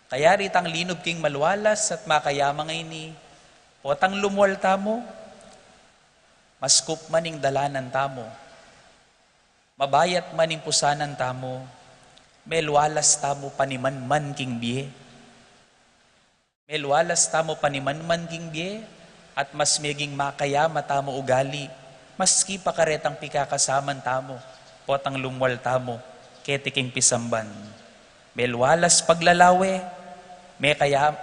Kaya ritang linob king malwalas at makayamang ini, potang lumualta mo, maskup maning dalanan tamo, mabayat maning pusanan tamo, melwalas tamo panimanman king biye. Melwalas tamo panimanman king biye, at mas meging makayama tamo ugali, maski pakaretang pikakasaman tamo, potang lumualta mo, ketiking pisamban. Melwalas paglalawe,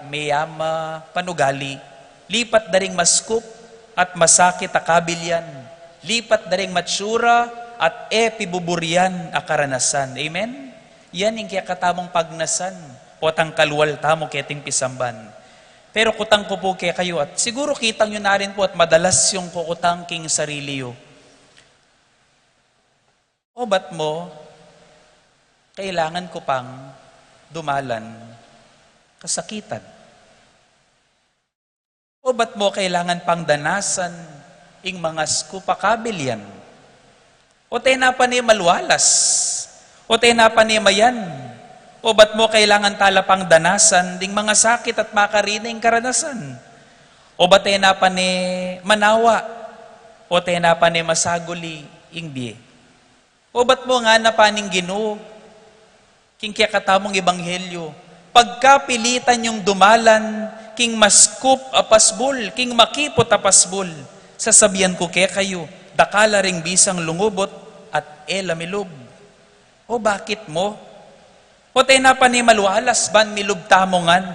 mayama panugali, lipat daring maskup at masakit akabilyan, lipat daring matsura at pibuburyan akaranasan. Amen? Yan yung kaya katamong pagnasan, potang kalwal tamo keting pisamban. Pero kutang ko po kaya kayo, at siguro kitang nyo na rin po, at madalas yung kukutang king sarili yo. O ba't mo, kailangan ko pang dumalan kasakitan? O ba't mo kailangan pang danasan ing mga skupakabilyan? O tenapan ni malwalas? O tenapan ni mayan? O ba't mo kailangan tala pang danasan ding mga sakit at makarining karanasan? O ba't tenapan ni manawa? O tenapan ni masaguli ing biye? O ba't mo nga napaning Ginoo king kaya katamong ebanghelyo? Pagkapilitan yung dumalan, king maskup apasbul, king makipot apasbul, sasabihan ko kaya kayo, dakala ring bisang lungubot at elamilub. O bakit mo? O tayo na pa ni malwalas ban milub tamongan?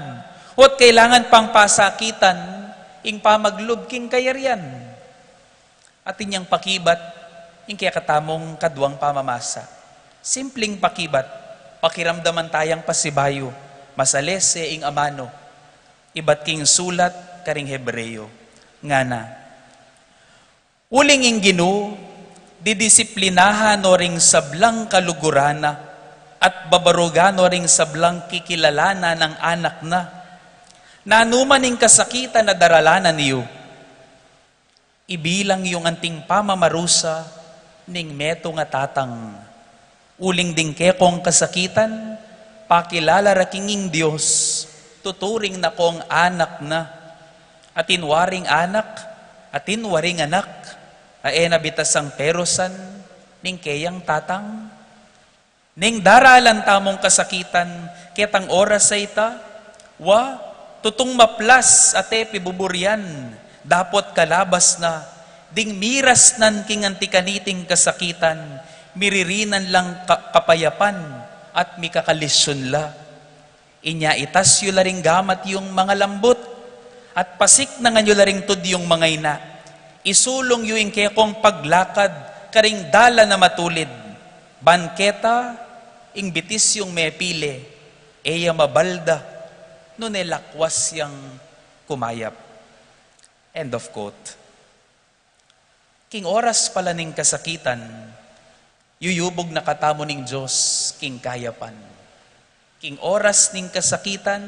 O't kailangan pang pasakitan, ing pamaglub king kayarian. At inyang pakibat, ing kaya katamong kadwang pamamasa. Simpleng pakibat, pakiramdaman tayang pasibayo, masalese ing amano, iba't king sulat karing Hebreo, nga na. Uling ing Ginoo, didisiplinahan o ring sablang kalugurana, at babarugan o ring sablang kikilalana ng anak na, nanuman ing kasakitan na daralanan niyo, ibilang yung anting pamamarusa, ning meto nga tatang, uling ding kekong kasakitan, pakilala rakinging Diyos, tuturing na kong anak na, atinwaring anak, atinwaring anak, nabitas ang perosan, ning keyang tatang, ning daralan tamong kasakitan, ketang oras sa ita, tutong maplas ate pibuburyan, dapot kalabas na, ding miras nan king antikaniting kasakitan, miririnan lang kapayapan, at mikakalisyon la. Inya itas yu laring gamat yung mga lambot, at pasik na nga yu laring tud yung mga ina. Isulong yu ing kekong paglakad, karing dala na matulid. Banketa, ing bitis yung mepile, eya mabalda, no nelakwas yung kumayap. End of quote. King oras pala ning kasakitan, yuyubog na katamo ning Diyos, king kayapan. King oras ning kasakitan,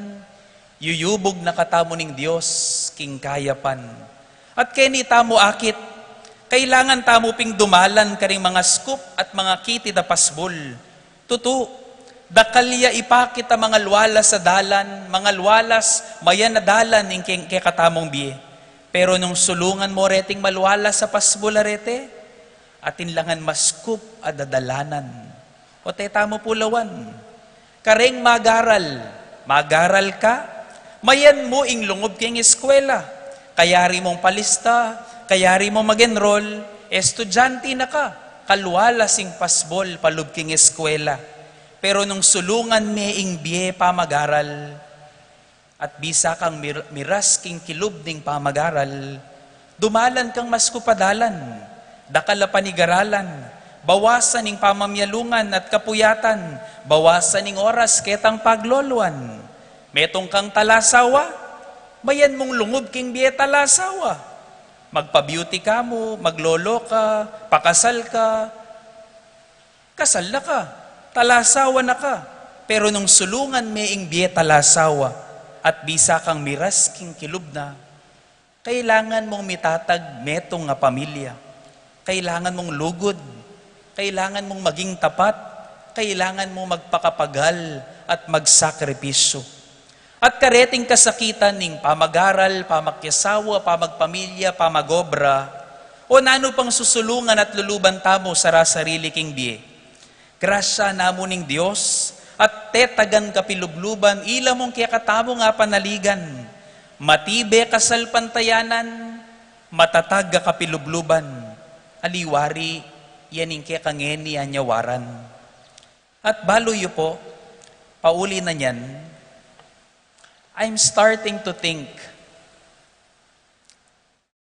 yuyubog na katamo ning Diyos, king kayapan. At keni tamo akit, kailangan tamo ping dumalan karing mga skup at mga kiti da pasbol. Tutu, dakalya ipakit ang mga lwalas sa dalan, mga lwalas, mayan na dalan ning kay katamong biye. Pero nung sulungan mo reting malwalas sa pasbol arete, atinlangan maskup at dadalanan. O tamo pulawan. Kareng magaral ka, mayan mo ing lungob king eskwela. Kayari mong palista, kayari mong mag-enroll, estudyante na ka, kalwala sing pasbol palub king eskwela. Pero nung sulungan me ing biye pamagaral, at bisa kang miras king kilub ding pamagaral, dumalan kang maskupadalan, dakala panigaralan, bawasan ning pamamyalungan at kapuyatan, bawasan ning oras ketang pagloluan. Metong kang talasawa, Mayan mong lungob king biyeta lasawa. Magpa-beauty ka mo, maglolo ka, pakasal ka, kasal na ka, talasawa na ka. Pero nung sulungan may ing biyeta lasawa at bisa kang miras king kilub na, kailangan mong mitatag metong nga pamilya. Kailangan mong lugod. Kailangan mong maging tapat. Kailangan mong magpakapagal at magsakripisyo. At kareting kasakitan ning pamagaral, pamakyasawa, pamagpamilya, pamagobra, o nano pang susulungan at luluban tamo sa sarili king biye. Grasya namo ning Diyos at tetagan kapilubluban, ila mong kaya katamo nga panaligan. Matibe kasal pantayanan, matatag kapilubluban. Aliwari, yaning kaya kangeni anyawaran. At baloyo po, pauli na niyan, I'm starting to think,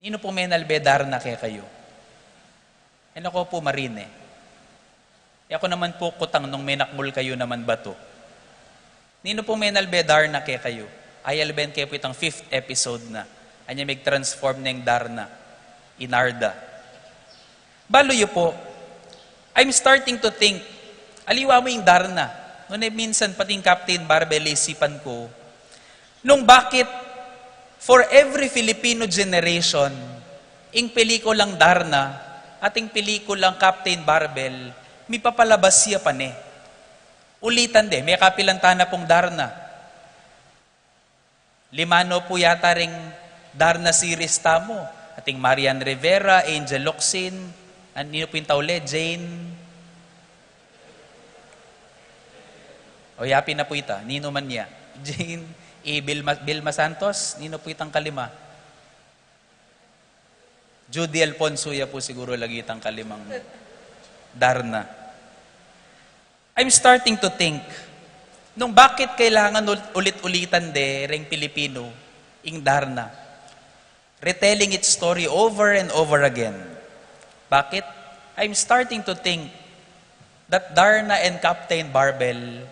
nino po may nalbedar na kaya kayo? And ako po marine. Ako naman po kutang nung may nakmul kayo naman ba to? Nino po may nalbedar na kaya kayo? Ayalben kayo po itang 5th episode na. Anya may transform na yung Darna. Inarda. Baloyo po, I'm starting to think, aliwa mo yung Darna. Ngunit minsan pating Captain Barbel, isipan ko, nung bakit for every Filipino generation, ing pelikulang Darna at ing pelikulang Captain Barbel, may papalabas siya pa ne. Ulitan de, may kapilantana pong Darna. Limano po yata ring Darna series tamo. Ating Marian Rivera, Angel Locsin, nino po yung taule, Jane. O yapi na po ita, nino man niya. Jane, Vilma Santos, nino po itang kalima. Judy Alfonso ya po siguro lagi itang kalimang Darna. I'm starting to think, nung bakit kailangan ulit-ulitan de ring Pilipino, ing Darna, retelling its story over and over again. Bakit? I'm starting to think that Darna and Captain Barbel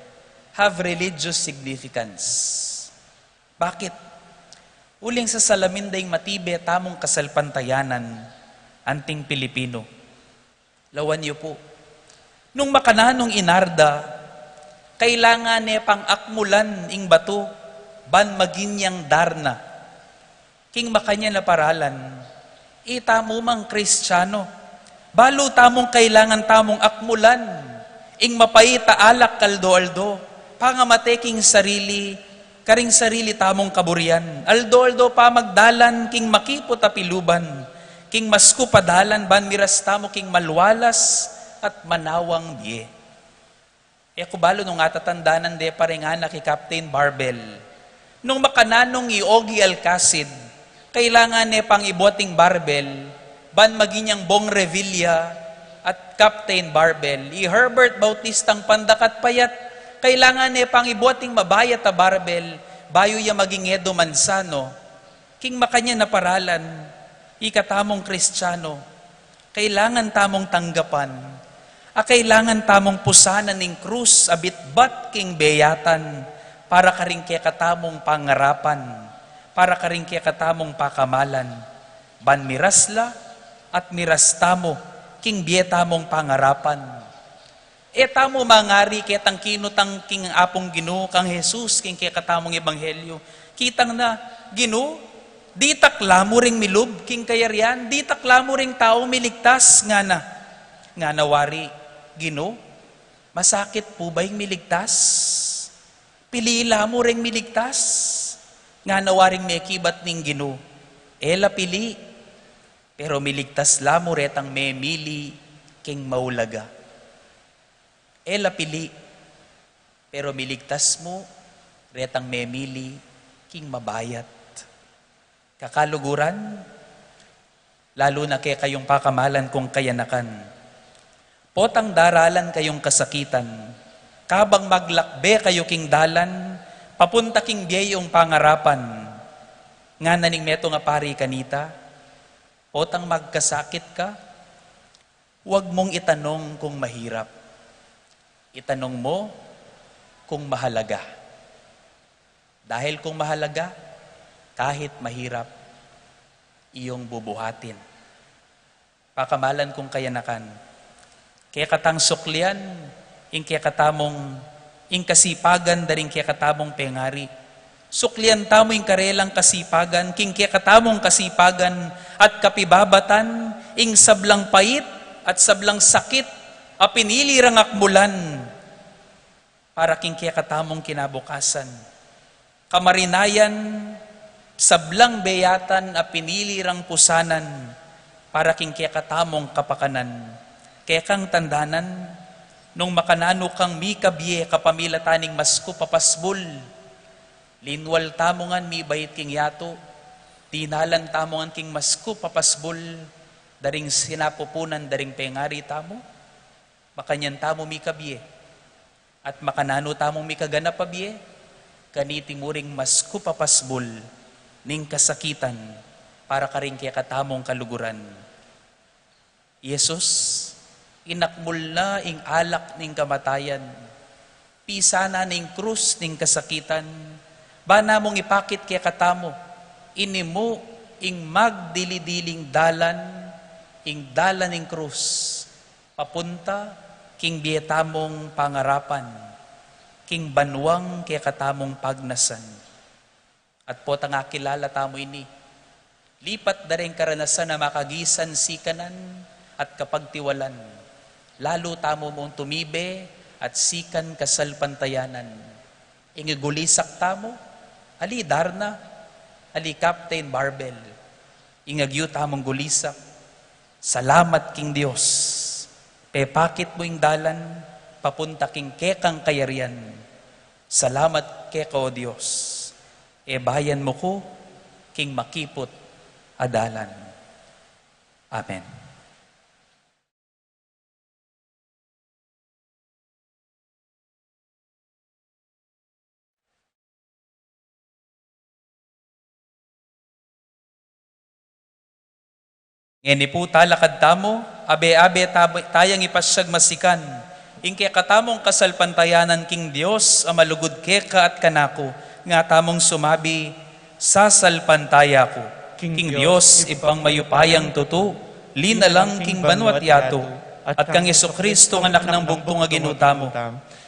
have religious significance. Bakit? Uling sa salamin dayong matibe tamong kasalpantayanan anting Pilipino. Lawan niyo po. Nung makananong inarda, kailangan niya pang akmulan ing bato, ban maginyang Darna. King makanya na paralan, itamo mang Kristiyano. Balo tamong kailangan tamong akmulan, ing mapaita alak kaldo-aldo, pangamate king sarili, karing sarili tamong kaburian. Aldo-aldo pa magdalan, king makipot apiluban, king masku padalan, ban miras tamo king malwalas at manawang biye. E kubalo nung atatandanan de paringan kay Captain Barbel. Nung makananong Ogie Alcacid, kailangan ne pang iboting Barbel, ban maginyang Bong Revilla at Captain Barbel. Herbert Bautistang Pandakat Payat, kailangan ne pang iboting mabayat a Barbel, bayo ya maging Edo Mansano. King makanya na paralan, ikatamong Kristiyano, kailangan tamong tanggapan, kailangan tamong pusanan ning krus, abitbat king beyatan, para karing kaya katamong pangarapan, para karing kaya katamong pakamalan, ban mirasla at mirastamo, king bietamong pangarapan. Etamo mangari kaya tang kinutang king apong Ginoo kang Jesus, king kaya katamong ebanghelyo, kitang na, Ginoo, di taklamo ring milub, king kayarian, di taklamo ring tao miligtas, nga nawari, Ginoo, masakit po ba yung miligtas? Pilila mo ring miligtas? Nga nawaring may kibat ning Ginoo. Ela pili, pero miligtas lamo retang may mili king maulaga. Ela pili, pero miligtas mo retang may mili king mabayat. Kakaluguran, lalo na kaya kayong pakamalan kung kayanakan. Potang daralan kayong kasakitan, kabang maglakbe kayo king dalan, papunta king biyayong pangarapan, nga naning meto nga pari kanita, potang magkasakit ka, huwag mong itanong kung mahirap. Itanong mo kung mahalaga. Dahil kung mahalaga, kahit mahirap, iyong bubuhatin. Pakamalan kong kayanakan, kaya katang suklian, ing kaya katamong, ing kasipagan daring kaya katamong pengari. Suklian tamo ing karelang kasipagan, king kaya katamong kasipagan at kapibabatan, ing sablang pait at sablang sakit, a pinili rangak mulan, para king kaya katamong kinabukasan. Kamarinayan, sablang beyatan, a pinili rang pusanan, para king kaya katamong kapakanan. Kaya kang tandanan, nung makanano kang mikabye kapamilataning masku papasbul, linwal tamongan mi bayit king yato, tinalan tamongan king masku papasbul, daring sinapupunan daring pengari tamo, makanyan tamo mikabye, at makanano tamong mikaganap pabye, kaniting muring masku papasbul, ning kasakitan, para karing kaya katamong kaluguran. Yesus, inakmul na ing alak ning kamatayan, pisana ning krus ning kasakitan, bana mong ipakit kaya katamo, inimo ing magdilidiling dalan, ing dalan ning krus, papunta king biyetamong pangarapan, king banwang kaya katamong pagnasan. At po tanga kilala tamo ini, lipat daring karanasan na makagisan sikanan at kapagtiwalan, lalo tamo mong tumibe at sikan kasalpantayanan. Ingigulisak tamo, ali Darna, ali Captain Barbel, ingagyo tamong gulisak, salamat king Diyos, pepakit mo ing dalan, papunta king kekang kayarian, salamat keka o Diyos, bayan mo ko, king makipot adalan. Amen. Ngeni po talakad tamo, abe-abe tayang ipasyag masikan, ing kaya katamong kasalpantayanan king Diyos, amalugod keka at kanako, nga tamong sumabi, sasalpantaya ko. King Diyos, ipang mayupayang tuto, linalang king banwat yato, at kang Kristo anak ng bugtong nga ginutamo,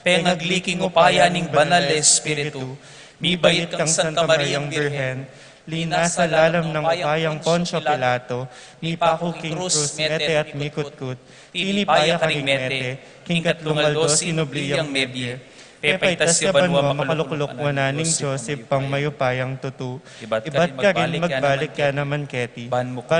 pengagliking upaya ning banal na Espiritu, mibait kang Santa Mariang Birhen, Linasa lalam ng upayang Poncio Pilato, ni Paco King Cruz, Mete at Mikutkut, tinipaya ka ring Mete, King Katlungaldo, sinubliyang Mebye, pepaitas ya banwa makalukulok wananing Joseph pang mayupayang tutu, ibat ka rin magbalik ka naman keti, ban ka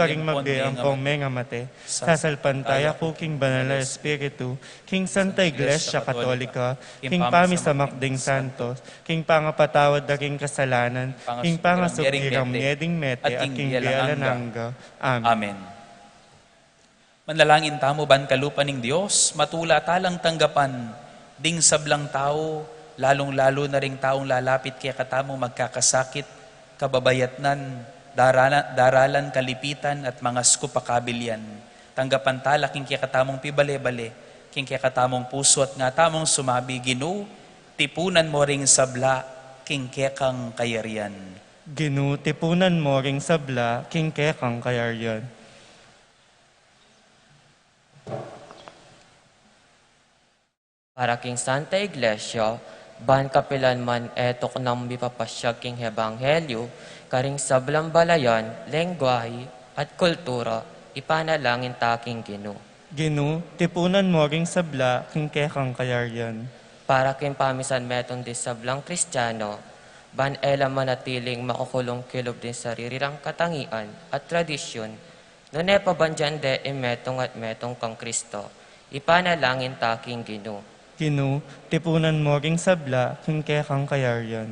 rin magbe ang pong menga mate, sasalpantaya ko King Banal na Espiritu, King Santa Iglesia Katolika, King Pamisamak ding Santos, King Pangapatawad da King Kasalanan, King Pangasupirang Mieding Mete, at King Bialananga. Amen. Amen. Manlalangin tamo ban kalupa ning Diyos, matula talang tanggapan, ding sablang tao, lalong-lalo na ring taong lalapit kaya katamo magkakasakit, kababayatnan, daralan, kalipitan, at mga skupakabilyan. Tanggapan tala king kaya katamong pibale-bale, king kaya katamong puso at nga tamong sumabi, Ginu, tipunan mo ring sabla, king kaya kang kayarian. Ginu, tipunan mo ring sabla, king kaya kang kayarian. Para king Santa Iglesia, ban kapilan man etok nang mipapasyag king Hebanghelyo, karing sablang balayan, lengguwahe, at kultura, ipanalangin taking Ginu. Ginu, tipunan mo ring sabla, king kekang kayaryan. Para king pamisan metong di sablang Kristiyano, ban ela manatiling makukulong kilob din sarirang katangian at tradisyon, nonepa bandyan de metong at metong kang Kristo, ipanalangin taking Ginu. Ginu, tipunan mo ring sabla, king kekang kayaryan.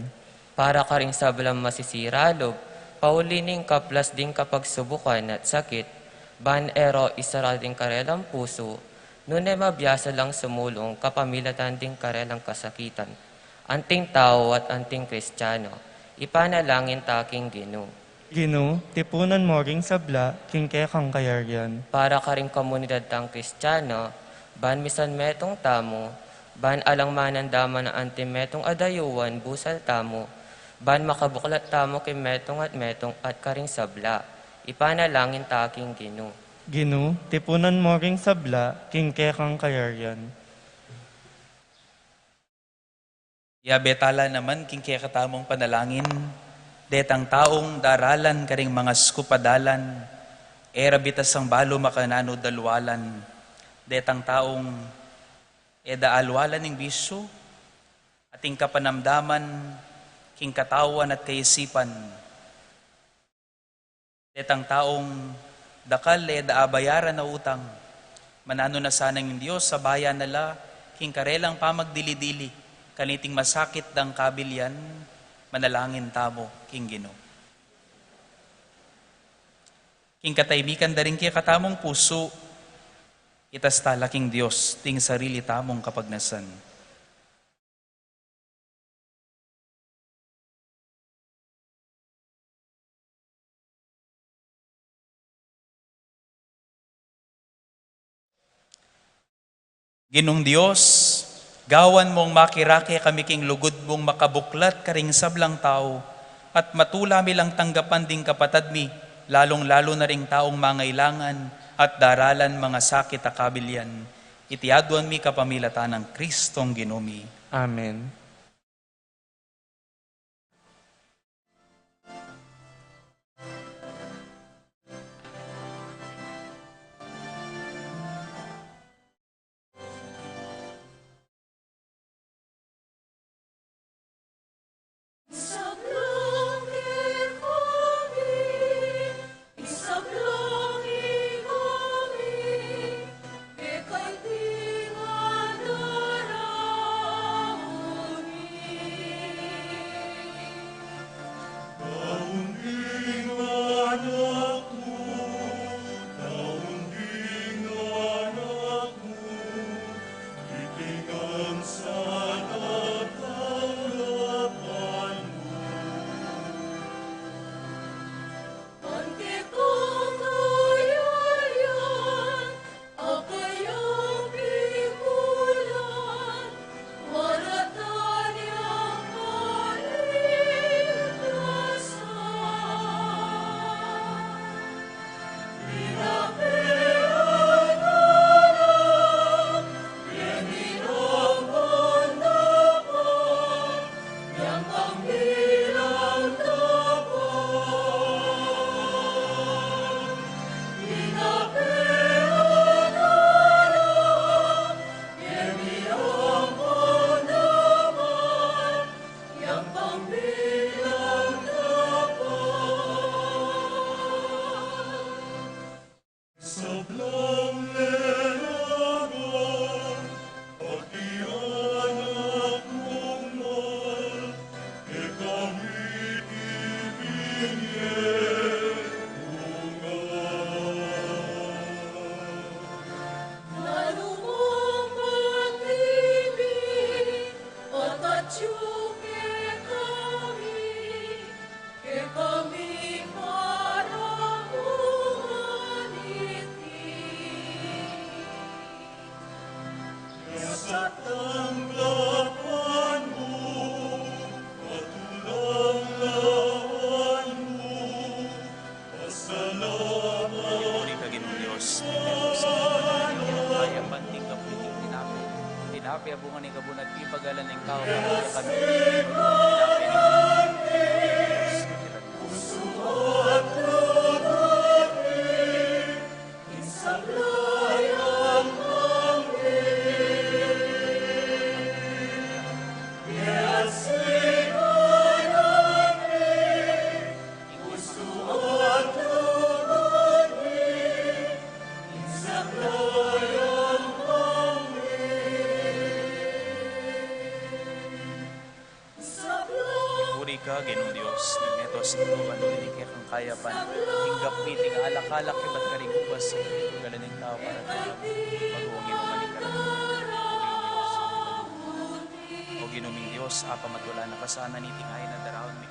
Para ka ring sablang masisiralob, paulining kaplas din kapag subukan at sakit, ban ero isara din karelang puso, nune mabiyasa lang sumulong kapamilatan din karelang kasakitan. Anting tao at anting Kristiyano, ipanalangin taking Ginu. Ginu, tipunan mo ring sabla, king kekang kayaryan. Para ka ring komunidad tang Kristiyano, ban misan metong tamo, ban alang manandama na antimetong adayuan busal tamo, Ban makabuklat tamo kay metong at karing sabla. Ipanalangin taking Gino. Ginu, tipunan mo ring sabla, king kekang kayaryan. Betala naman king kaya katamong panalangin, detang taong daralan karing mga skupadalan, bitas ang balo makanano dalwalan, detang taong daalwalan ng bisyo, ating kapanamdaman, king katawan at kaisipan, detang taong dakal daabayaran na utang, manano na sanang yung Diyos sa bayan nala, king karelang pamagdili-dili, kaniting masakit dang kabilyan, manalangin tamo, king Gino. King kataybikan da rin kaya katamong puso, itas talaking Diyos, ting sarili tamong kapagnasan. Ginong Diyos, gawan mong makirake kami king lugod mong makabuklat karing sablang tao, at matula mi lang tanggapan ding kapatad mi, lalong-lalo na ring taong mangailangan at daralan mga sakit akabilyan. Itiaduan mi kapamilatan ng Kristong Ginumi. Amen. Abungan ni kabunat ipagalan ng tao para kami. Ginong Diyos, ni metos ito panulinig kaya kang kayapan, hinggap meeting alak-alak iba't karing ubas sa ipagalan ng tao para mag-uungin o manikaran. O ginuming Diyos, apa matula na kasana niting ay na daraon mi.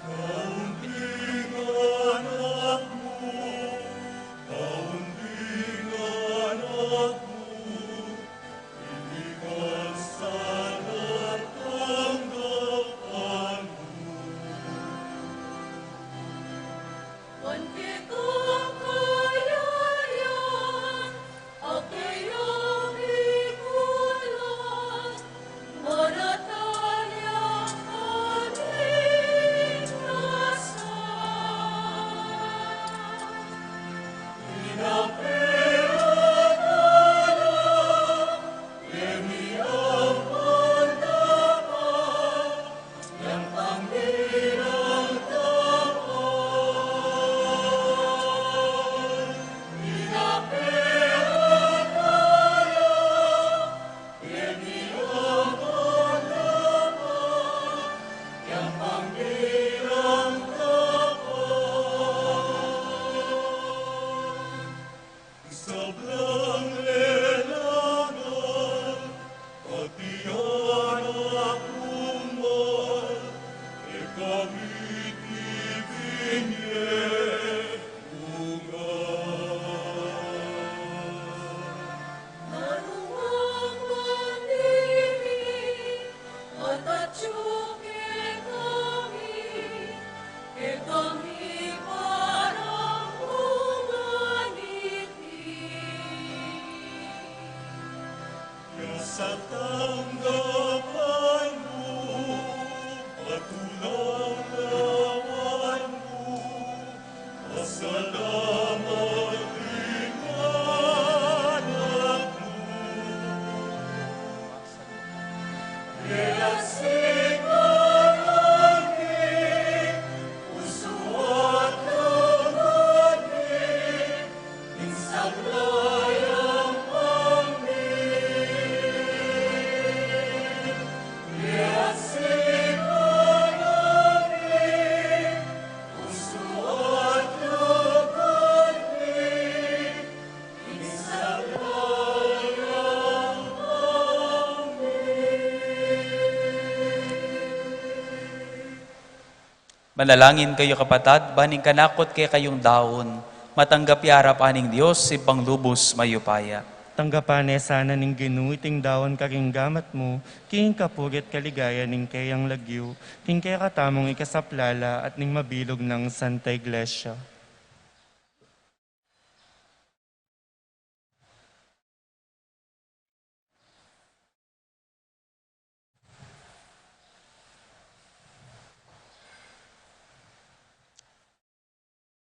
Manalangin kayo kapatad, baning kanakot kay kayong daon, matanggap yarap aning Diyos, si panglubos mayupaya. Tanggapane sana ning ginuiting dawon kaking gamat mo, king kapurit kaligaya ning kayang lagyo, king kaya katamong ikasaplala at ning mabilog ng Santa Iglesia.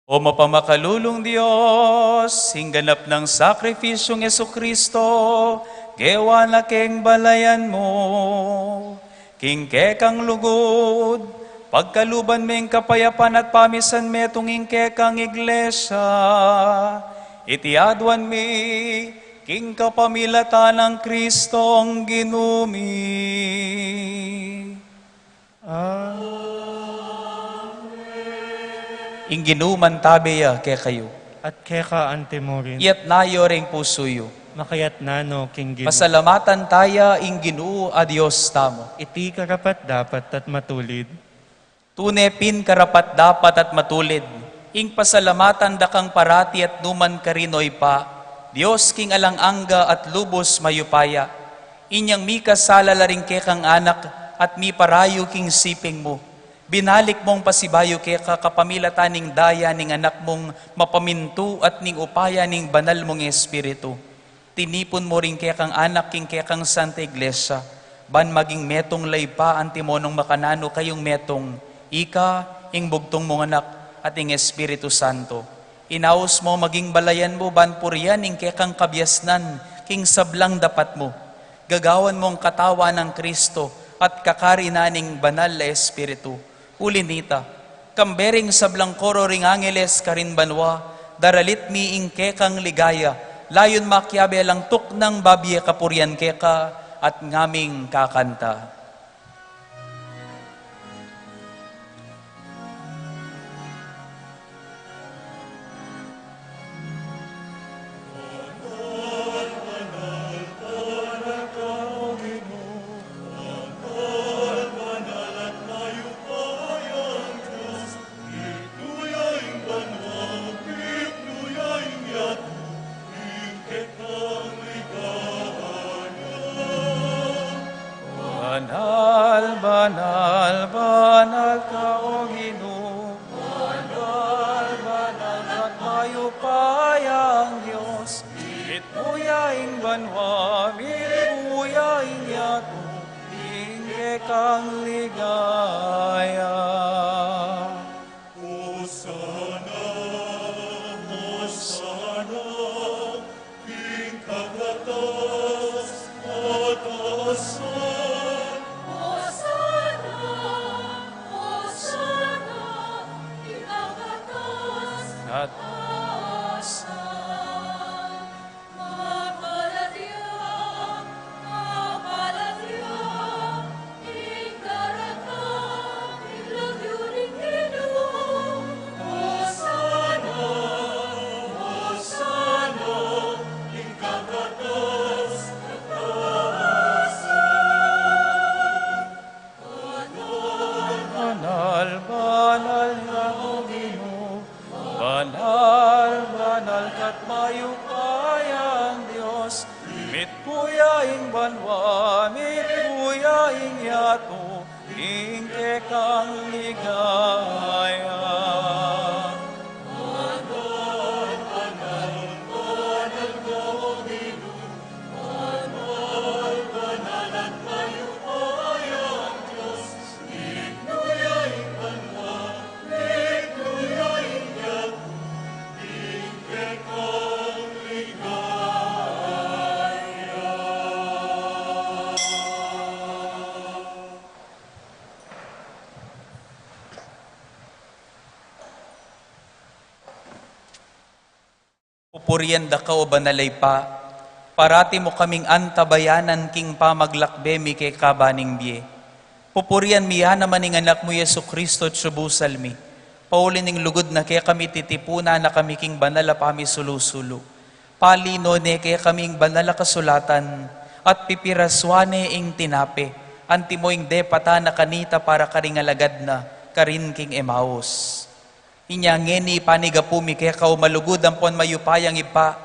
O mapamakalulong Diyos, hingganap ng sakripisyong Jesucristo, gewa na keng balayan mo, king kekang lugod, pagkaluban meng kapayapan at pamisan metong kekang iglesia, itiadwan mi, king kapamilatan ng Kristong ginumi. Inginuman tabeya kay kayo. At keka antemorin, Iyat nayo ring pusuyo. makayat nano king ginu. Masalamatan taya ing Ginoo a Dios tamo. Iti karapat dapat at matulid. Tunepin karapat dapat at matulid. Ing pasalamatan dakang parati at numan karinoy pa. Dios king alang angga at lubos mayupaya. Inyang mi kasala laring kekang anak at mi parayo king siping mo. Binalik mong pasibayo kay kakapamilataning daya ning anak mong mapaminto at ning upaya ning banal mong espiritu. Tinipon mo rin kay kang anak king kay kang Santa Iglesia. Ban maging metong laypa antimonong makanano kayong metong ika ing bugtong mong anak at ing Espiritu Santo. Inaos mo maging balayan mo ban purian ing kay kang kabyasnan king sablang dapat mo. Gagawan mong katawa ng Kristo at kakarinaning banal na Espiritu. Ulinita, kambering sablang koro ring angeles karin banwa, daralit mi ing kekang ligaya, layon makyabe lang tuk ng babye kapuryan keka at ngaming kakanta. Banal, banal, banal ka, O Ginoo. Banal, banal, at mayupayang Diyos. Mitbuyaing banwa, mitbuyaing yato, ingge kang ligaya. Hosana, Hosana, king kagatas, atasan. At banal, banal na o Ginoo, banal, banal kat mayupayang Diyos, mitbuyaing banwa, mitbuyaing yato, ingke kang ligaya. Pupurian da ka o banalay pa, parati mo kaming antabayanan king pamaglakbe mi kay kabaning biye. Pupurian miya naman ing anak mo Yesu Kristo at subusal mi. Paulin ning lugod na kaya kami titipuna na kami king banala pami sulusulo. Palino ne kaya kaming banala kasulatan at pipiraswane ing tinape. Anti mo ing depata na kanita para karingalagad na karin king Emmaus. Inya ngeni panigapumi kaya kao malugod ang pon mayupayang ipa.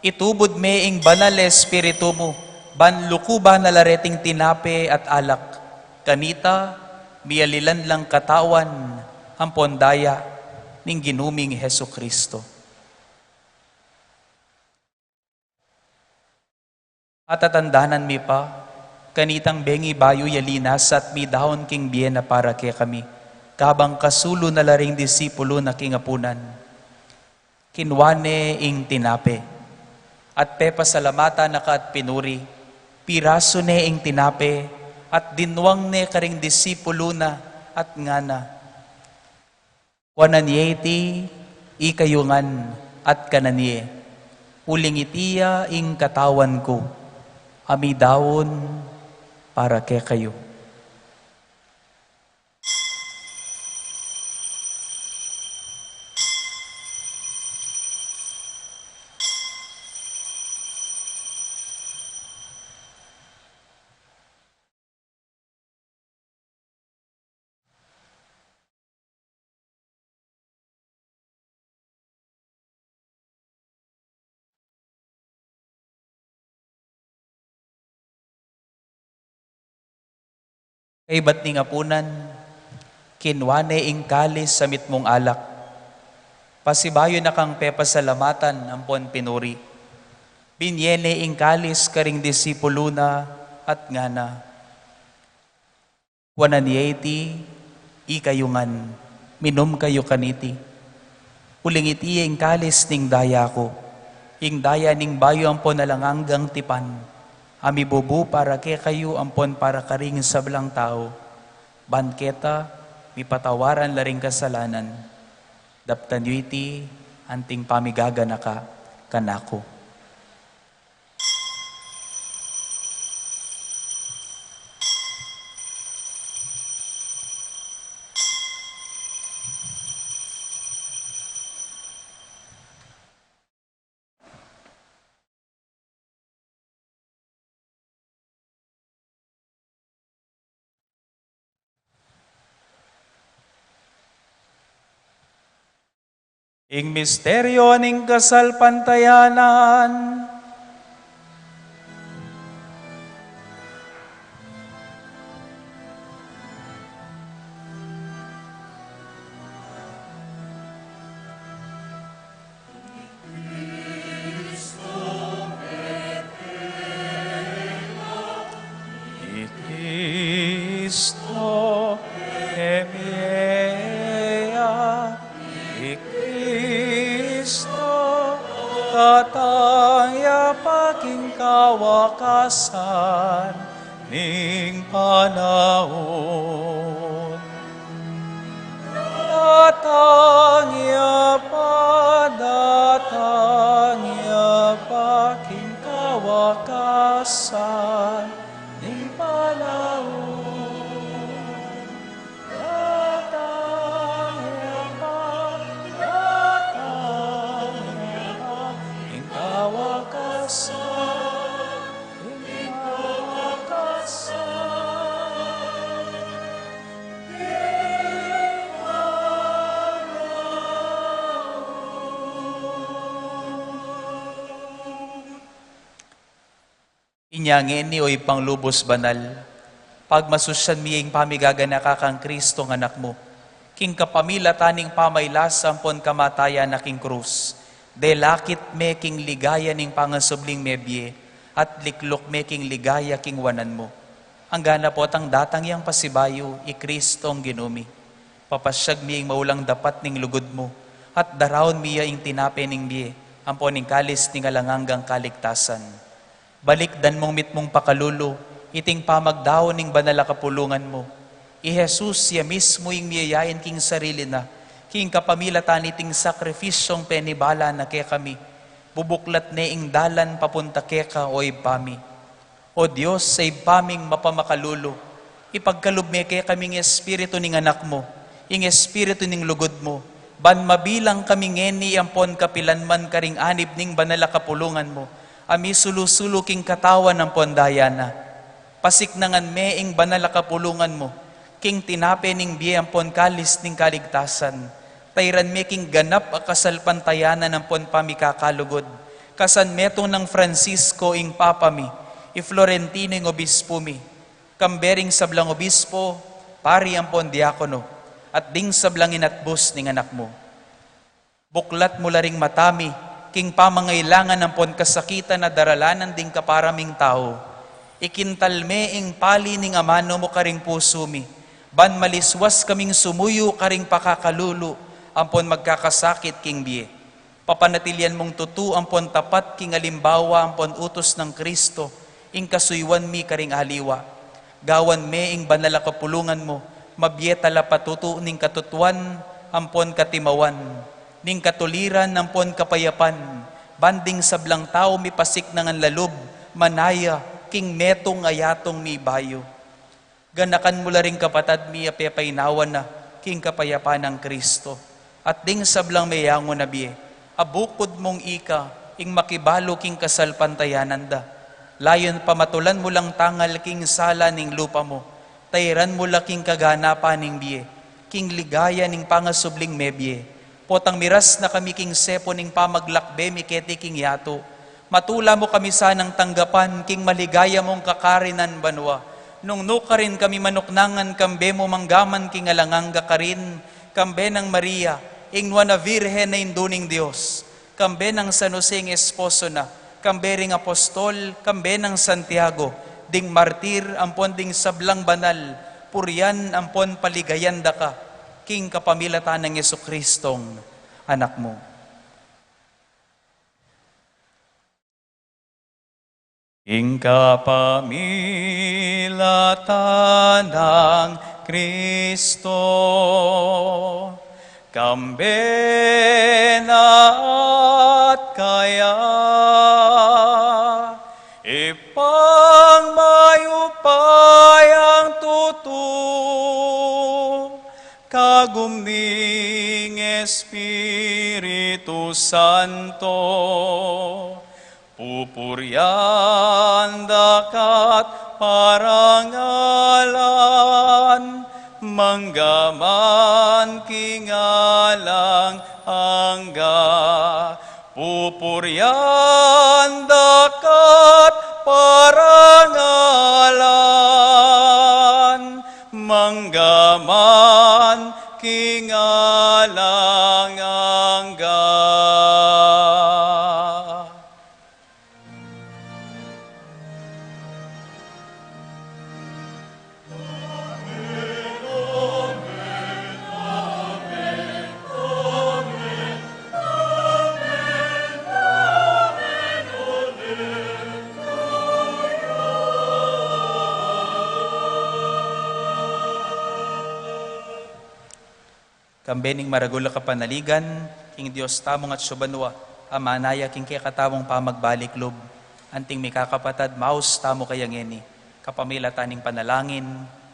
Itubod me ing banal espiritu mo, banlukuba na lareting tinape at alak. Kanita, miyalilan lang katawan, ang pondaya, ning ginuming Heso Kristo. At atandanan mi pa, kanitang bengi bayo yalinas at mi dahon king biyena para kay kami, kabang kasulo na laring disipulo na kingapunan. Kinwane ing tinape, at pepasalamata na ka at pinuri, piraso ne ing tinape, at dinwang ne karing disipulo na at ngana. Wananyeti, ikayungan at kananye, uling itiya ing katawan ko, amidawon para kay kayo. Kay ba't ni ngapunan, kinwane ing kalis sa mitmong alak. Pasibayo na kang pepasalamatan ang pon pinuri. Binyene ing kalis karing disipulo na at ngana. Wananyeti, ikayungan, minom kayo kaniti. Uling iti ing kalis ning daya ko, ing daya ning bayo ang pon alanganggang tipan. Ami bubu para kay kayo ampon para karing sa belang tao. Banketa, mipatawaran laring kasalanan. Daptan yu iti, anting pamigaga na ka, kanako. Ing misteryo ning kasalpantayanan, ni Cristo emea, ni Cristo katangya paking kawakasan ning panahon. Datangya paking kawakasan ning panahon. Datangya paking kawakasan ning kawakasan. Inyangin ni oy panglubos banal, pag masusyan miyeng pamigaga na kakang Kristo ng anak mo, king kapamila taning pamaylas ampon kamatayan na king krus, de lakit me king ligaya ning pangasubling mebye, at liklok me king ligaya king wanan mo. Ang gana po ang datang yang pasibayo, i Kristong ginumi. Papasyag miyeng maulang dapat ning lugod mo, at darawon miya ing tinape ning biye, ampon ning kalis ning alanganggang kaligtasan. Balikdan mong mitmong pakalulo, iting pamagdaon ning banal a kapulungan mo. I Jesus siya mismo ing miyayain king sarili na, king kapamilatan iting sakrifisyong penibala na kaya kami, bubuklat ne ing dalan papunta keka o ipami. O Diyos, sa ipaming mapamakalulo, ipagkalub me kaya kaming espiritu ning anak mo, ing espiritu ning lugod mo, ban mabilang kaming ngeni ampon kapilanman karing anib ning banal a kapulungan mo, ami sulusulo king katawan ng pondayana. Pasiknangan me ing banal a kapulungan mo, king tinape ning biye ampon kalis ning kaligtasan. Tayran me king ganap a kasalpantayanan ampon pamikakalugod. Kasan metong ng Francisco ing papa mi, i Florentino ing obispo mi, kambering sablang obispo, pari ampon diakono, at ding sablang inatbus ning anak mo. Buklat mo laring matami, king pamangailangan ampon kasakitan na daralanan ding kaparaming tao. Ikintalme ing pali ning amano mo karing puso mi, ban maliswas kaming sumuyo karing pakakalulu, ampon magkakasakit king biye. Papanatilyan mong tutu ampon tapat king alimbawa ampon utos ng Kristo, ing kasuywan mi karing aliwa. Gawan me ing banal a kapulungan mo, mabyeta la patutu ning katutuan, ampon katimawan, ning katuliran ampon kapayapan, banding sablang tao mi pasik nangan lalub, manaya, king metong ayatong mi bayo. Ganakan mo laring kapatad mi apepainawan na, king kapayapan ng Kristo. At ding sablang mayango na biye, abukod mong ika, ing makibalo king kasalpantayanan da. Layon pamatulan mo lang tangal king sala ning lupa mo, tayran mo laking kaganapan ning biye, king ligaya ning pangasubling mebye. Potang miras na kami king sepo ning pamaglakbe mi keti king yato. Matula mo kami sanang tanggapan, king maligaya mong kakarinan banwa. Nung nukarin kami manuknangan, kambe mo manggaman king alanganga karin, kambe ng Maria, ingwa na virhen na induning Diyos, kambe ng San Jose ng esposo na, kambe ring apostol, kambe ng Santiago, ding martir, ampon ding sablang banal, puryan, ampon paligayanda ka, king kapamilatan ng Yesukristong anak mo. Ing kapamilatan ng Kristo, kambena at kaya, ipangmayupay ang tutu, kagumning Espiritu Santo, pupuryan dakat parangalan, manggaman kingalang angga. Pupuryan dakat parangalan, manggaman kingalang angga. Kambening maragula ka panaligan, king Diyos tamong at subanwa, amanaya king kaya katamong pamagbalik lob, anting may kakapatad, maus tamo kayang eni, kapamilataning panalangin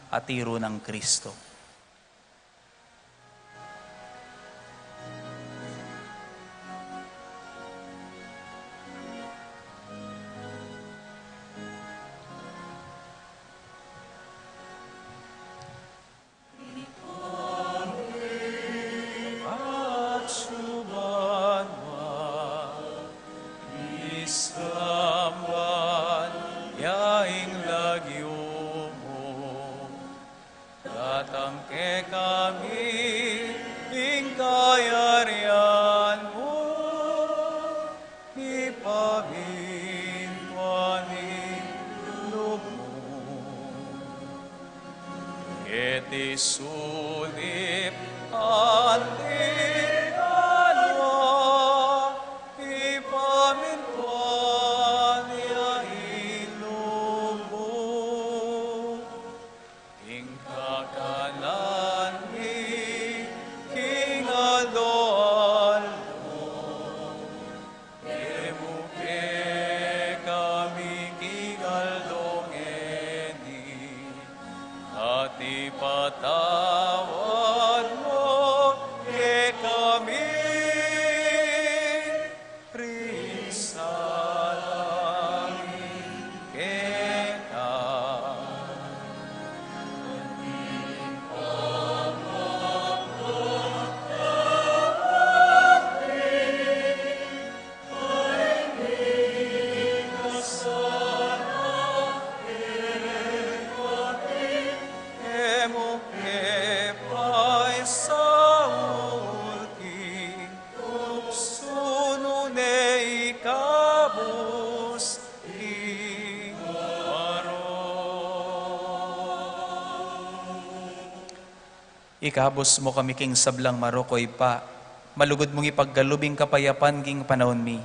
at tiro ng Kristo. Sulip andi alwa, ipamintuan niya ilubo, ing kakanan ni king aldoal mo, emuke kami king aldongeni, at ipatawad mo ke kami rin sa langit kita. Ikabos mo kami king sablang marokoy pa, malugod mong ipaggalubing kapayapan king panahon mi.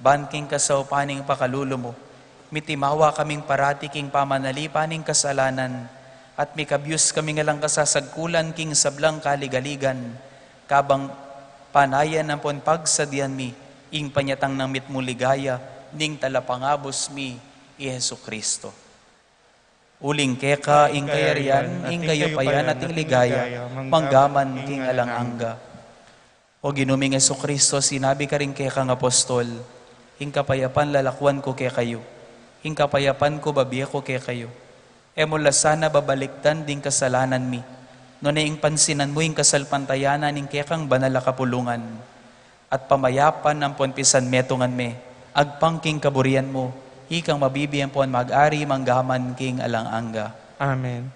Ban king kasaw paning pakululo mo, mitimawa kaming parati king pamanali paning kasalanan, at mikabyus kami nga lang kasasagkulan king sablang kaligaligan, kabang panayan ng pon pagsadian mi, ing panyatang ng mitmuligaya, ning talapangabos mi, i Hesu Kristo. Uling keka, ing kayarian, ing kayo payan at ing ligaya, manggaman king alangangga. O ginuming Hesu Kristo, sinabi ka rin keka ng apostol, ing kapayapan lalakwan ko kaya kayo, ing kapayapan ko babiya ko kaya kayo. E mula sana babaliktan ding kasalanan mi, no na ing pansinan mo ing kasalpantayanan ing kekang banal na kapulungan, at pamayapan ng ponpisan metungan me, agpang king kaburian mo, ikang mabibiyan po mag-ari manggaman king alangangga. Amen.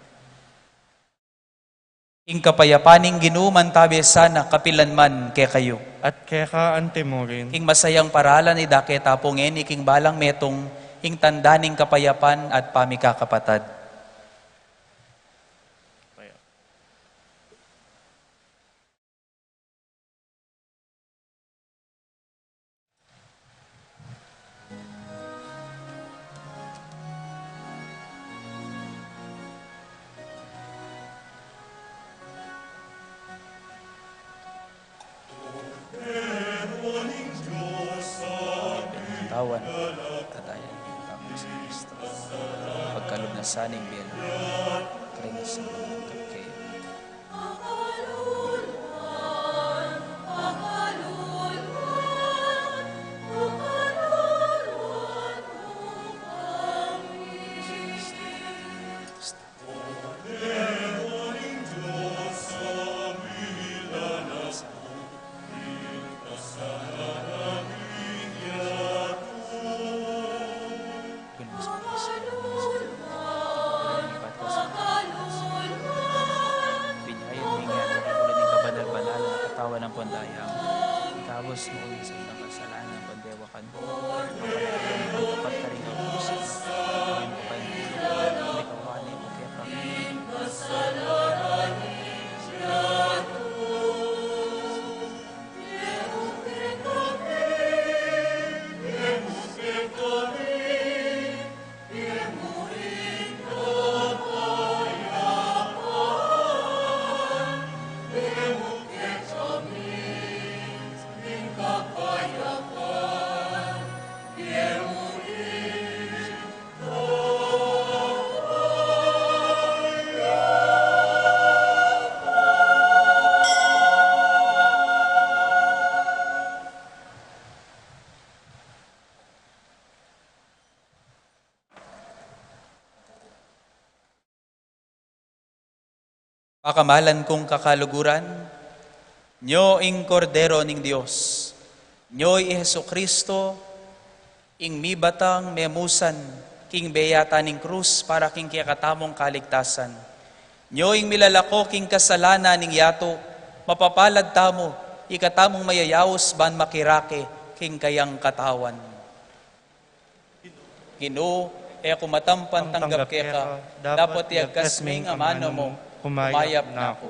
Ing kapayapaning ginuman tabi sana kapilanman kay kayo. At keka antemurin, Ing masayang paralan ni dake tapongin iking balang metong ing tandaning kapayapan at pamikakapatad. Tawan, tatayan, tapos sa Kristo. Pagkalob na saning biyan, karinis sa mga kayo. Ng pandayang, ikabos mo ang isang kasalanan ng pandewakan mo. Magtapat ka rin ang puso. Gawin ko kayo ng tulong. Hindi ka wani mo kaya kami. Pakamalan kong kakaluguran, nyo ing kordero ning Dios, nyo'y Hesu Kristo, ing mibatang memusan, king beyata ning krus para king kiyakatamong kaligtasan. Nyo ing milalako king kasalanan ning yato, mapapalad tamo, ikatamong mayayaos ban makirake, king kayang katawan. Ginoo, kumatampan tanggap keka, dapat iagkasming amano mo, kumayap na ako.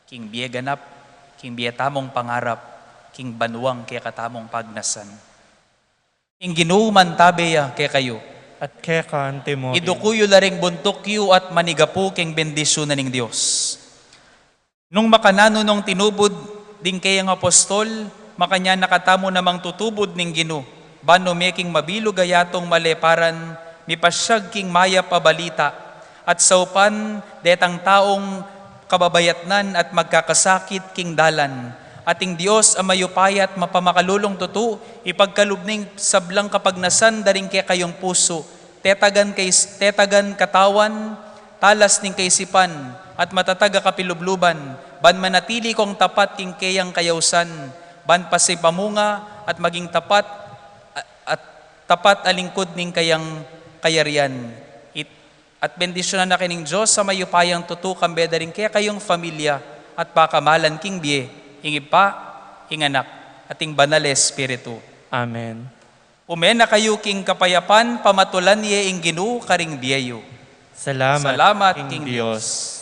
king biye ganap, king biye tamong pangarap, king banuang kaya katamong pagnasan. King ginuman tabeya kaya kayo, at kekan Timothy. idukuyo laring buntukyo at manigapu king bendisyon na ning Diyos. Nung makanano nung tinubod, ding kayang apostol, makanya nakatamo namang tutubod ning Gino, bano meking mabilo gayatong maleparan, mipasyag king maya pabalita, at saupan detang taong kababayatnan at magkakasakit king dalan. Ating Diyos ang mayupayat mapamakalulong tutu, ipagkalubning sablang kapagnasan daring kaya kayong puso, tetagan katawan, talas ning kaisipan, at matataga kapilubluban, ban manatili kong tapat king kayang kayausan, ban pasipamunga at maging tapat at tapat alingkod ning kayang kayarian. At bendisyonan na kining Diyos sa mayupayang tutu kambeda rin kaya kayong familia at pakamalan king biye, hingip pa, hinganak, ating banal espiritu. Amen. Umena kayo king kapayapan, pamatulan niya ing Ginu karing biyayo. Salamat, Salamat, King King Diyos.